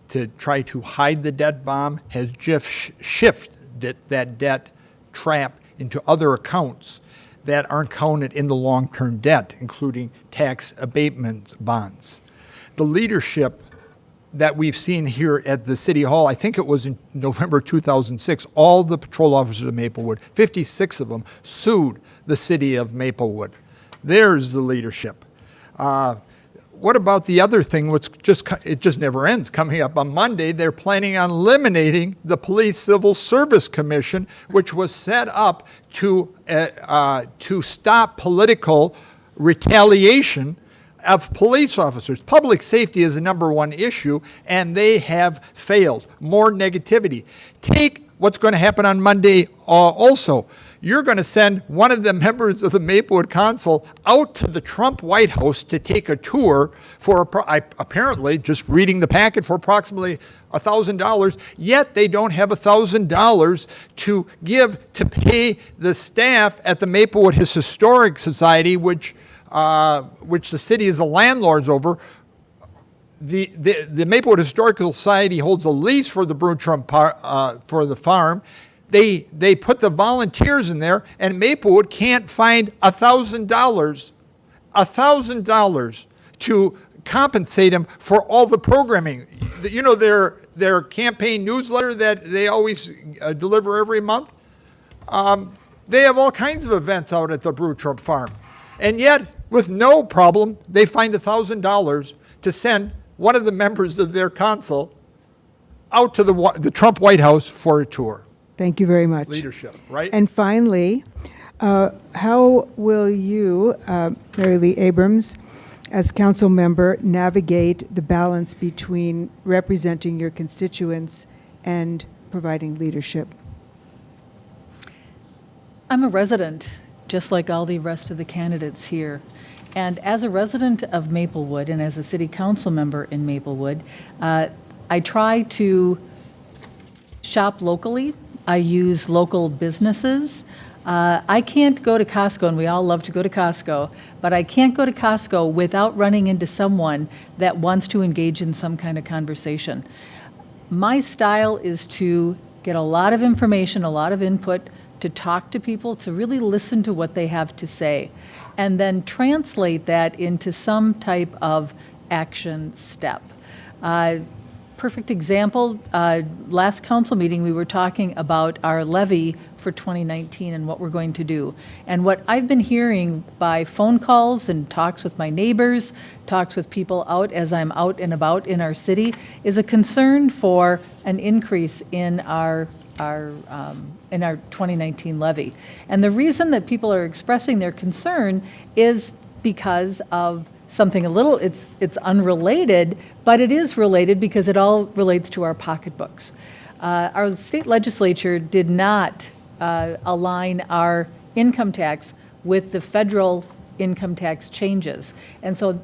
to try to hide the debt bomb has just shifted that debt trap into other accounts that aren't counted in the long-term debt, including tax abatement bonds. The leadership that we've seen here at the City Hall, I think it was in November 2006, all the patrol officers of Maplewood, 56 of them, sued the city of Maplewood. There's the leadership. What about the other thing? It just never ends. Coming up on Monday, they're planning on eliminating the Police Civil Service Commission, which was set up to stop political retaliation of police officers. Public safety is the #1 issue, and they have failed. More negativity. Take what's going to happen on Monday also. you're going to send one of the members of the Maplewood Council out to the Trump White House to take a tour for, apparently, just reading the packet, for approximately $1,000, yet they don't have $1,000 to give to pay the staff at the Maplewood Historic Society, which the city is the landlords over. The Maplewood Historical Society holds a lease for the Brood Trump for the farm. They put the volunteers in there, and Maplewood can't find $1,000 to compensate them for all the programming. You know, their campaign newsletter that they always deliver every month. They have all kinds of events out at the Brood Trump farm, and yet with no problem, they find $1,000 to send one of the members of their council out to the Trump White House for a tour. Thank you very much. Leadership, right? And finally, how will you, Mary Lee Abrams, as council member, navigate the balance between representing your constituents and providing leadership? I'm a resident, just like all the rest of the candidates here. And as a resident of Maplewood and as a city council member in Maplewood, I try to shop locally. I use local businesses. I can't go to Costco, and we all love to go to Costco, but I can't go to Costco without running into someone that wants to engage in some kind of conversation. My style is to get a lot of information, a lot of input, to talk to people, to really listen to what they have to say, and then translate that into some type of action step. Perfect example, last council meeting we were talking about our levy for 2019 and what we're going to do. And what I've been hearing by phone calls and talks with my neighbors, talks with people out as I'm out and about in our city, is a concern for an increase in our 2019 levy. And the reason that people are expressing their concern is because of something it's unrelated, but it is related because it all relates to our pocketbooks. Our state legislature did not align our income tax with the federal income tax changes. And so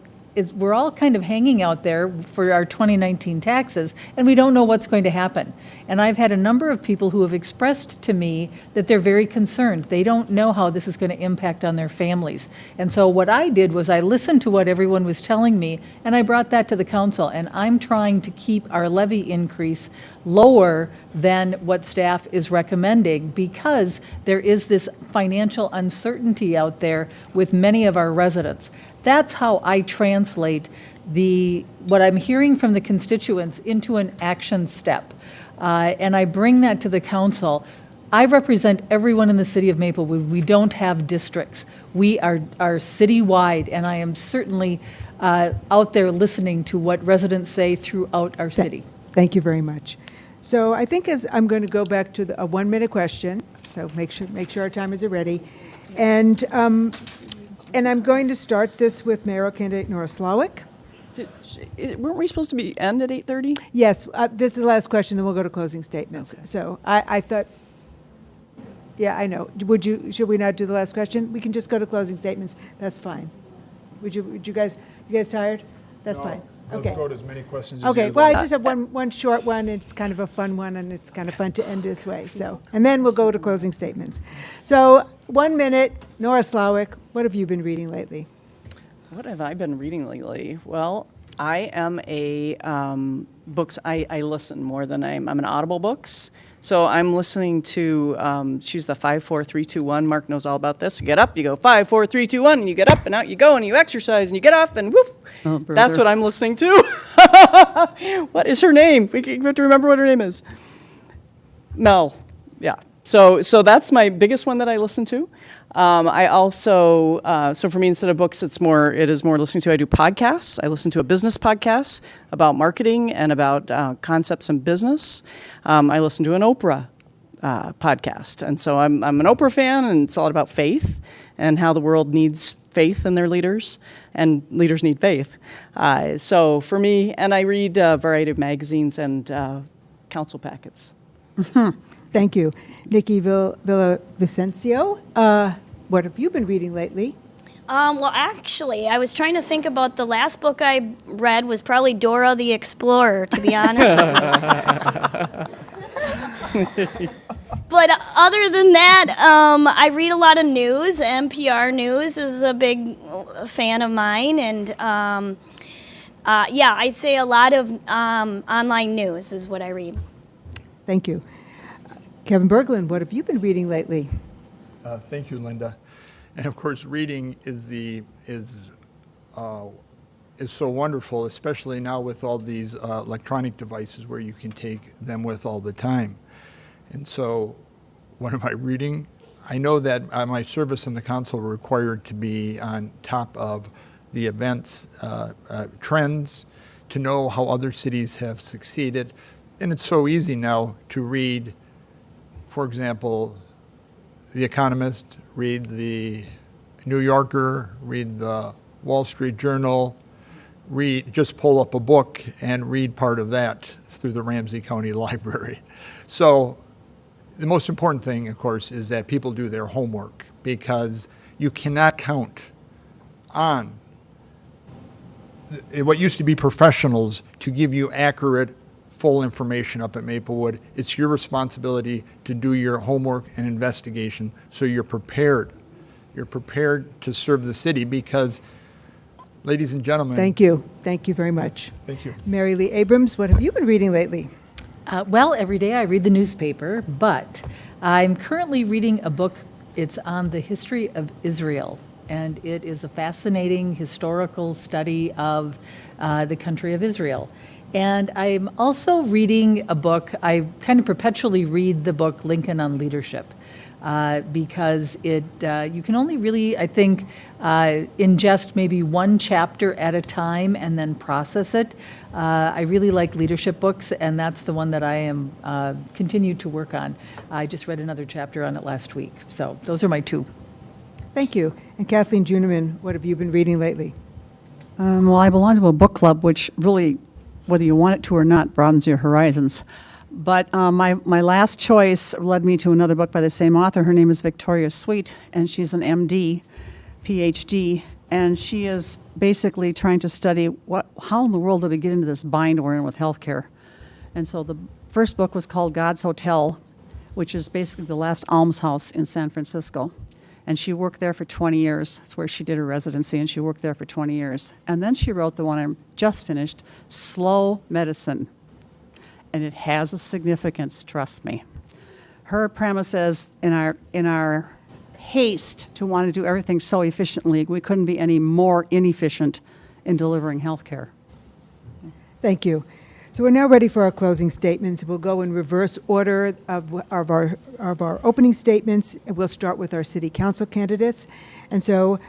we're all kind of hanging out there for our 2019 taxes, and we don't know what's going to happen. And I've had a number of people who have expressed to me that they're very concerned. They don't know how this is going to impact on their families. And so what I did was I listened to what everyone was telling me, and I brought that to the council. And I'm trying to keep our levy increase lower than what staff is recommending, because there is this financial uncertainty out there with many of our residents. That's how I translate what I'm hearing from the constituents into an action step. And I bring that to the council. I represent everyone in the city of Maplewood. We don't have districts. We are citywide, and I am certainly out there listening to what residents say throughout our city. Thank you very much. So I think I'm going to go back to a 1-minute question. So make sure our timers are ready. And I'm going to start this with mayoral candidate Nora Slawick. Weren't we supposed to end at 8:30? Yes, this is the last question, then we'll go to closing statements. Okay. So I thought, yeah, I know. Should we not do the last question? We can just go to closing statements. That's fine. Would you guys tired? That's fine. Okay. Let's go to as many questions as Okay, you well, like. I just have one short one. It's kind of a fun one, and it's kind of fun to end this way. So, and then we'll go to closing statements. So, 1 minute, Nora Slawick, what have you been reading lately? What have I been reading lately? Well, I am I listen more than I'm an Audible books. So I'm listening to, she's the 5, 4, 3, 2, 1. Mark knows all about this. You get up, you go 5, 4, 3, 2, 1, and you get up, and out you go, and you exercise, and you get off, and woof. Oh, That's what I'm listening to. What is her name? We have to remember what her name is. Mel. Yeah. So that's my biggest one that I listen to. I also, so for me, instead of books, it is more listening to. I do podcasts. I listen to a business podcast about marketing and about concepts in business. I listen to an Oprah podcast, and so I'm an Oprah fan, and it's all about faith and how the world needs faith in their leaders, and leaders need faith. So for me, and I read a variety of magazines and council packets. Thank you. Nikki Villavicencio, what have you been reading lately? Well, actually, I was trying to think about the last book I read was probably Dora the Explorer, to be honest with you. But other than that, I read a lot of news. NPR News is a big fan of mine. And yeah, I'd say a lot of online news is what I read. Thank you. Kevin Berglund, what have you been reading lately? Thank you, Linda. And of course, reading is so wonderful, especially now with all these electronic devices where you can take them with all the time. And so, what am I reading? I know that my service on the council required to be on top of the events, trends, to know how other cities have succeeded. And it's so easy now to read, for example, The Economist, read the New Yorker, read the Wall Street Journal, just pull up a book and read part of that through the Ramsey County Library. So the most important thing, of course, is that people do their homework, because you cannot count on what used to be professionals to give you accurate, full information up at Maplewood. It's your responsibility to do your homework and investigation so you're prepared. You're prepared to serve the city because, ladies and gentlemen. Thank you. Thank you very much. Thank you. Mary Lee Abrams, what have you been reading lately? Well, every day I read the newspaper, but I'm currently reading a book. It's on the history of Israel, and it is a fascinating historical study of the country of Israel. And I'm also reading a book. I kind of perpetually read the book Lincoln on Leadership, because you can only really, I think, ingest maybe one chapter at a time and then process it. I really like leadership books, and that's the one that I am continue to work on. I just read another chapter on it last week. So those are my two. Thank you. And Kathleen Juniman, what have you been reading lately? Well, I belong to a book club, which really, whether you want it to or not, broadens your horizons. But my last choice led me to another book by the same author. Her name is Victoria Sweet, and she's an MD, PhD, and she is basically trying to study how in the world did we get into this bind we're in with healthcare. And so the first book was called God's Hotel, which is basically the last almshouse in San Francisco. And she worked there for 20 years. That's where she did her residency, and she worked there for 20 years. And then she wrote the one I just finished, Slow Medicine. And it has a significance, trust me. Her premise is, in our haste to want to do everything so efficiently, we couldn't be any more inefficient in delivering health care. Thank you. So we're now ready for our closing statements. We'll go in reverse order of our opening statements. We'll start with our city council candidates. And so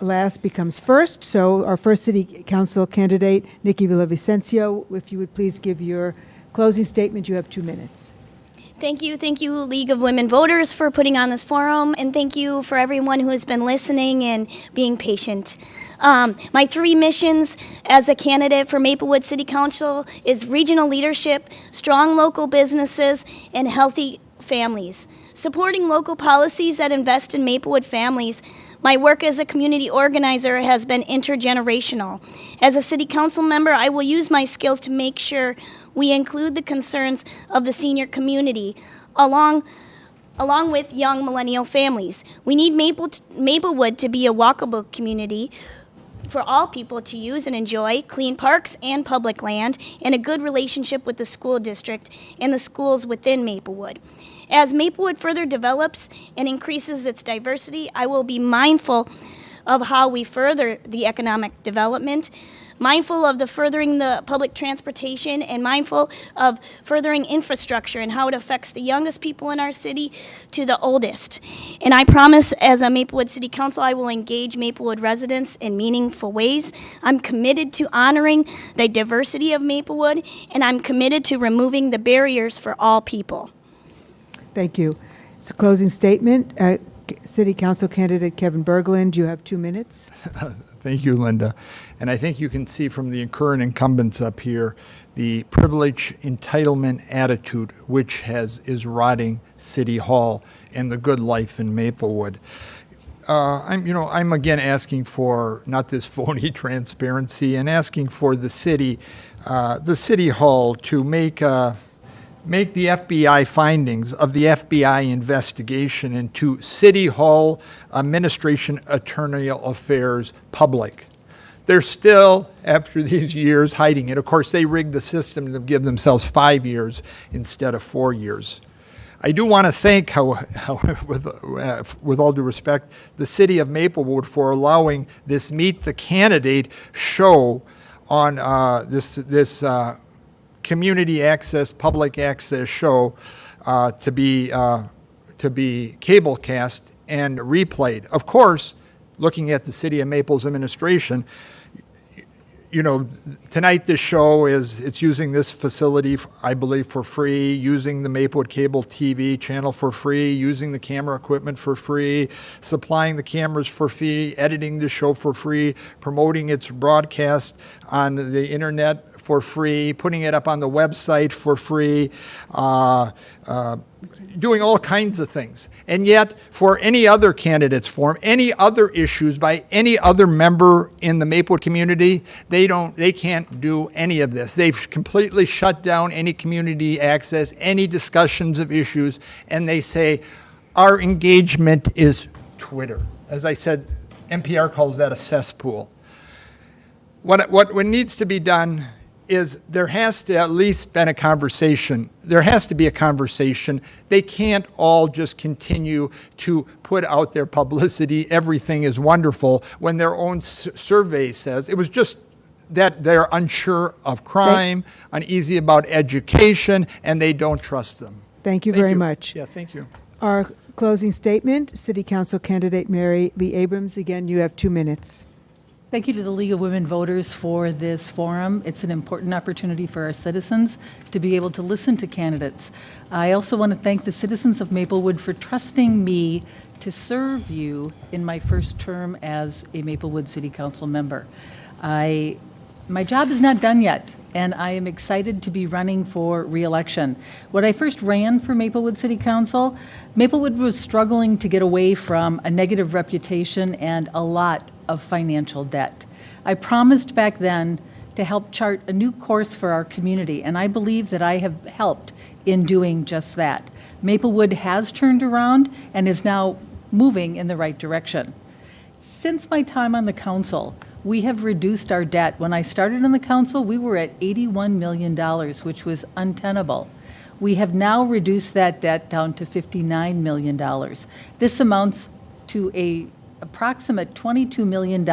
last becomes first. So our first city council candidate, Nikki Villavicencio, if you would please give your closing statement. You have 2 minutes. Thank you, League of Women Voters, for putting on this forum, and thank you for everyone who has been listening and being patient. My 3 missions as a candidate for Maplewood City Council is regional leadership, strong local businesses, and healthy families. Supporting local policies that invest in Maplewood families. My work as a community organizer has been intergenerational. As a city council member, I will use my skills to make sure we include the concerns of the senior community along with young millennial families. We need Maplewood to be a walkable community for all people to use and enjoy, clean parks and public land, and a good relationship with the school district and the schools within Maplewood. As Maplewood further develops and increases its diversity, I will be mindful of how we further the economic development, mindful of the furthering the public transportation, and mindful of furthering infrastructure and how it affects the youngest people in our city to the oldest. And I promise, as a Maplewood City Council, I will engage Maplewood residents in meaningful ways. I'm committed to honoring the diversity of Maplewood, and I'm committed to removing the barriers for all people. Thank you. So closing statement, City Council candidate Kevin Berglund. You have 2 minutes. Thank you, Linda. And I think you can see from the current incumbents up here the privilege entitlement attitude which is rotting City Hall and the good life in Maplewood. I'm again asking for not this phony transparency and asking for the city hall to make the FBI findings of the FBI investigation into City Hall Administration Attorney Affairs public. They're still, after these years, hiding it. Of course, they rigged the system to give themselves 5 years instead of 4 years. I do want to thank, with all due respect, the city of Maplewood for allowing this Meet the Candidate show on this community access, public access show to be cable cast and replayed. Of course, looking at the city of Maple's administration, tonight this show it's using this facility, I believe, for free, using the Maplewood cable TV channel for free, using the camera equipment for free, supplying the cameras for free, editing the show for free, promoting its broadcast on the internet for free, putting it up on the website for free, doing all kinds of things. And yet, for any other candidates forum, any other issues by any other member in the Maplewood community, they can't do any of this. They've completely shut down any community access, any discussions of issues, and they say, our engagement is Twitter. As I said, NPR calls that a cesspool. What needs to be done is there has to at least been a conversation. There has to be a conversation. They can't all just continue to put out their publicity, everything is wonderful, when their own survey says it was just that they're unsure of crime, uneasy about education, and they don't trust them. Thank you very much. Yeah, thank you. Our closing statement, City Council candidate Mary Lee Abrams. Again, you have 2 minutes. Thank you to the League of Women Voters for this forum. It's an important opportunity for our citizens to be able to listen to candidates. I also want to thank the citizens of Maplewood for trusting me to serve you in my first term as a Maplewood City Council member. My job is not done yet, and I am excited to be running for re-election. When I first ran for Maplewood City Council, Maplewood was struggling to get away from a negative reputation and a lot of financial debt. I promised back then to help chart a new course for our community, and I believe that I have helped in doing just that. Maplewood has turned around and is now moving in the right direction. Since my time on the council, we have reduced our debt. When I started on the council, we were at $81 million, which was untenable. We have now reduced that debt down to $59 million. This amounts to an approximate $22 million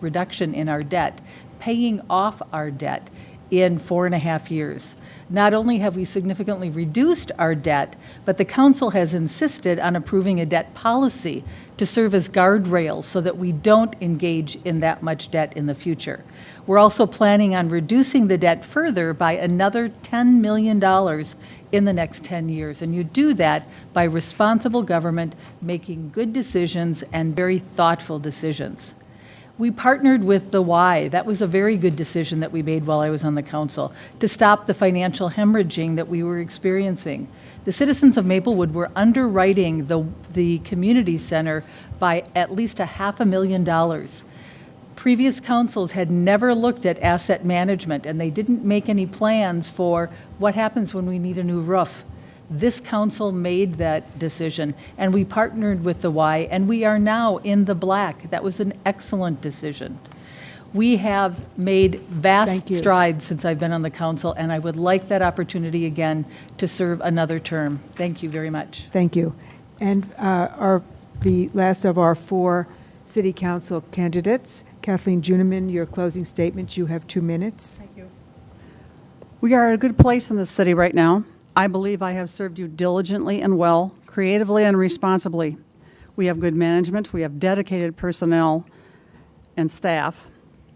reduction in our debt, paying off our debt in 4.5 years. Not only have we significantly reduced our debt, but the council has insisted on approving a debt policy to serve as guardrails so that we don't engage in that much debt in the future. We're also planning on reducing the debt further by another $10 million in the next 10 years. And you do that by responsible government making good decisions and very thoughtful decisions. We partnered with the Y. That was a very good decision that we made while I was on the council to stop the financial hemorrhaging that we were experiencing. The citizens of Maplewood were underwriting the community center by at least $500,000. Previous councils had never looked at asset management, and they didn't make any plans for what happens when we need a new roof. This council made that decision, and we partnered with the Y, and we are now in the black. That was an excellent decision. We have made vast strides since I've been on the council, and I would like that opportunity again to serve another term. Thank you very much. Thank you. And the last of our 4 City Council candidates, Kathleen Juniman, your closing statement. You have 2 minutes. Thank you. We are at a good place in the city right now. I believe I have served you diligently and well, creatively and responsibly. We have good management, we have dedicated personnel and staff,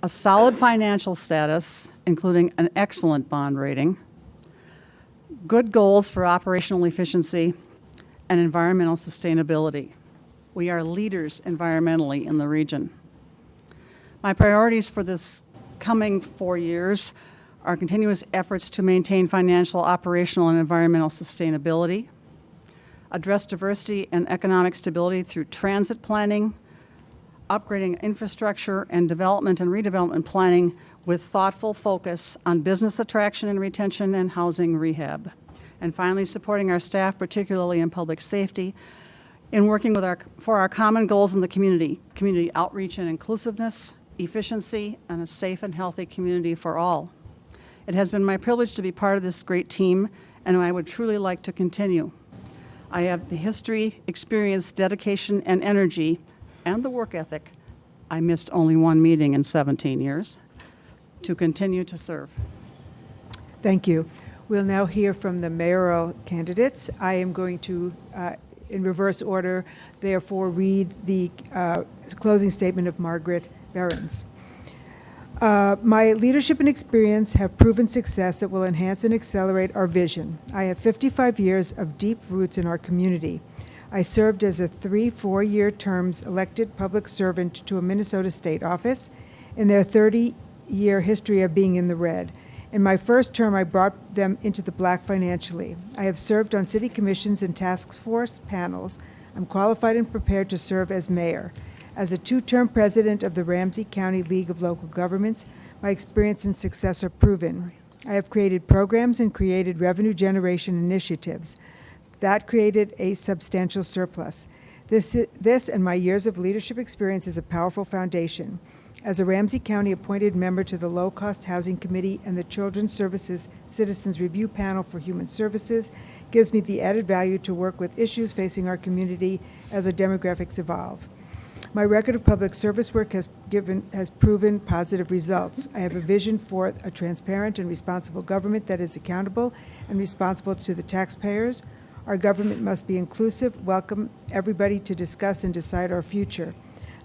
a solid financial status, including an excellent bond rating, good goals for operational efficiency and environmental sustainability. We are leaders environmentally in the region. My priorities for this coming 4 years are continuous efforts to maintain financial, operational, and environmental sustainability, address diversity and economic stability through transit planning, upgrading infrastructure, and development and redevelopment planning with thoughtful focus on business attraction and retention and housing rehab. And finally, supporting our staff, particularly in public safety, in working for our common goals in the community outreach and inclusiveness, efficiency, and a safe and healthy community for all. It has been my privilege to be part of this great team, and I would truly like to continue. I have the history, experience, dedication, and energy, and the work ethic. I missed only one meeting in 17 years, to continue to serve. Thank you. We'll now hear from the mayoral candidates. I am going to, in reverse order, therefore read the closing statement of Margaret Behrens. My leadership and experience have proven success that will enhance and accelerate our vision. I have 55 years of deep roots in our community. I served as a 3-4-year terms elected public servant to a Minnesota state office in their 30-year history of being in the red. In my first term, I brought them into the black financially. I have served on city commissions and task force panels. I'm qualified and prepared to serve as mayor. As a 2-term president of the Ramsey County League of Local Governments, my experience and success are proven. I have created programs and created revenue generation initiatives. That created a substantial surplus. This and my years of leadership experience is a powerful foundation. As a Ramsey County appointed member to the Low Cost Housing Committee and the Children's Services Citizens Review Panel for Human Services, gives me the added value to work with issues facing our community as our demographics evolve. My record of public service work has proven positive results. I have a vision for a transparent and responsible government that is accountable and responsible to the taxpayers. Our government must be inclusive, welcome everybody to discuss and decide our future.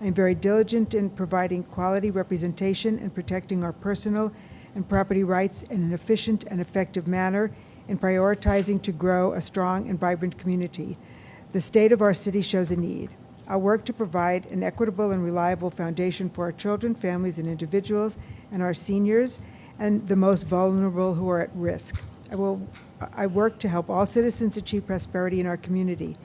I am very diligent in providing quality representation and protecting our personal and property rights in an efficient and effective manner, in prioritizing to grow a strong and vibrant community. The state of our city shows a need. I'll work to provide an equitable and reliable foundation for our children, families, and individuals, and our seniors, and the most vulnerable who are at risk. I work to help all citizens achieve prosperity in our community.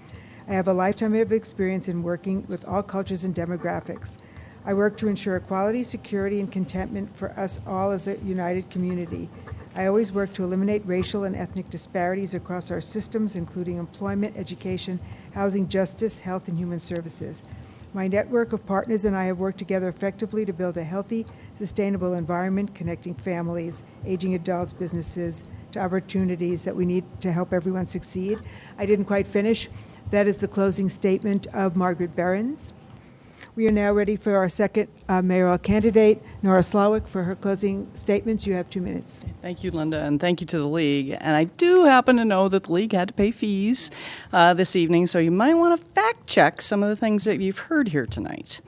I have a lifetime of experience in working with all cultures and demographics. I work to ensure equality, security, and contentment for us all as a united community. I always work to eliminate racial and ethnic disparities across our systems, including employment, education, housing, justice, health, and human services. My network of partners and I have worked together effectively to build a healthy, sustainable environment, connecting families, aging adults, businesses, to opportunities that we need to help everyone succeed. I didn't quite finish. That is the closing statement of Margaret Behrens. We are now ready for our second mayoral candidate, Nora Slawick, for her closing statements. You have 2 minutes. Thank you, Linda, and thank you to the League. And I do happen to know that the League had to pay fees this evening, so you might want to fact check some of the things that you've heard here tonight.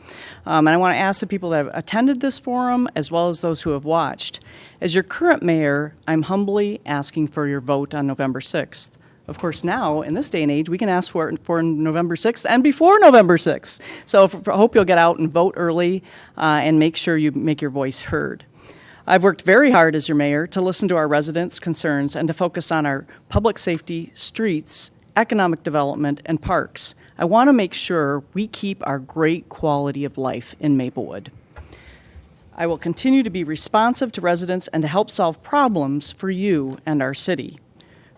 And I want to ask the people that have attended this forum, as well as those who have watched. As your current mayor, I'm humbly asking for your vote on November 6th. Of course, now, in this day and age, we can ask for it for November 6th and before November 6th. So I hope you'll get out and vote early and make sure you make your voice heard. I've worked very hard as your mayor to listen to our residents' concerns and to focus on our public safety, streets, economic development, and parks. I want to make sure we keep our great quality of life in Maplewood. I will continue to be responsive to residents and to help solve problems for you and our city.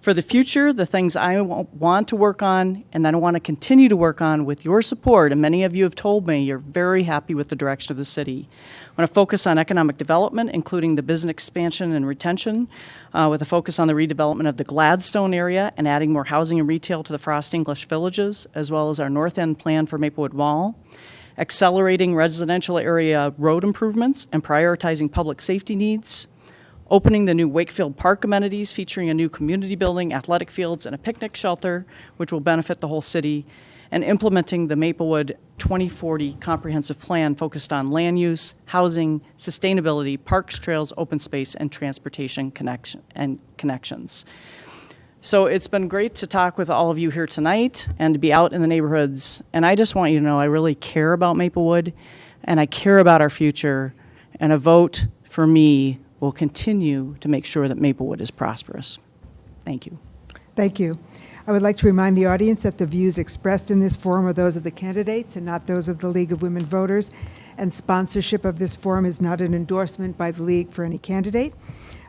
For the future, the things I want to work on and that I want to continue to work on with your support, and many of you have told me you're very happy with the direction of the city. I want to focus on economic development, including the business expansion and retention, with a focus on the redevelopment of the Gladstone area and adding more housing and retail to the Frost English villages, as well as our North End plan for Maplewood Mall. Accelerating residential area road improvements and prioritizing public safety needs. Opening the new Wakefield Park amenities featuring a new community building, athletic fields, and a picnic shelter, which will benefit the whole city, and implementing the Maplewood 2040 comprehensive plan focused on land use, housing, sustainability, parks, trails, open space, and transportation connections. So it's been great to talk with all of you here tonight and to be out in the neighborhoods. And I just want you to know I really care about Maplewood and I care about our future. And a vote for me will continue to make sure that Maplewood is prosperous. Thank you. Thank you. I would like to remind the audience that the views expressed in this forum are those of the candidates and not those of the League of Women Voters, and sponsorship of this forum is not an endorsement by the League for any candidate.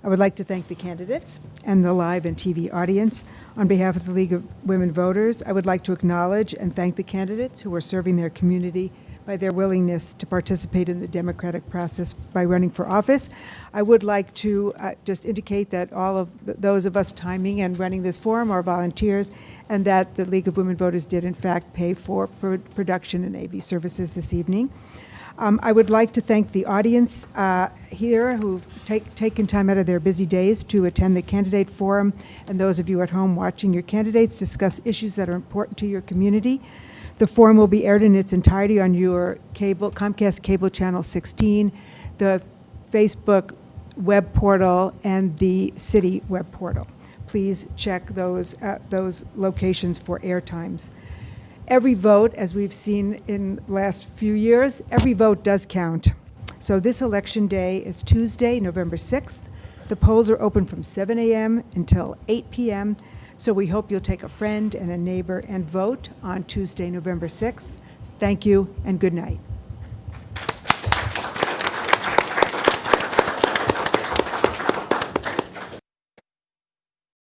I would like to thank the candidates and the live and TV audience. On behalf of the League of Women Voters, I would like to acknowledge and thank the candidates who are serving their community by their willingness to participate in the democratic process by running for office. I would like to just indicate that all of those of us timing and running this forum are volunteers, and that the League of Women Voters did in fact pay for production and AV services this evening. I would like to thank the audience here who've taken time out of their busy days to attend the candidate forum, and those of you at home watching your candidates discuss issues that are important to your community. The forum will be aired in its entirety on your Comcast Cable Channel 16, the Facebook web portal, and the city web portal. Please check those locations for air times. Every vote, as we've seen in the last few years, every vote does count. So this election day is Tuesday, November 6th. The polls are open from 7 a.m. until 8 p.m. So we hope you'll take a friend and a neighbor and vote on Tuesday, November 6th. Thank you and good night.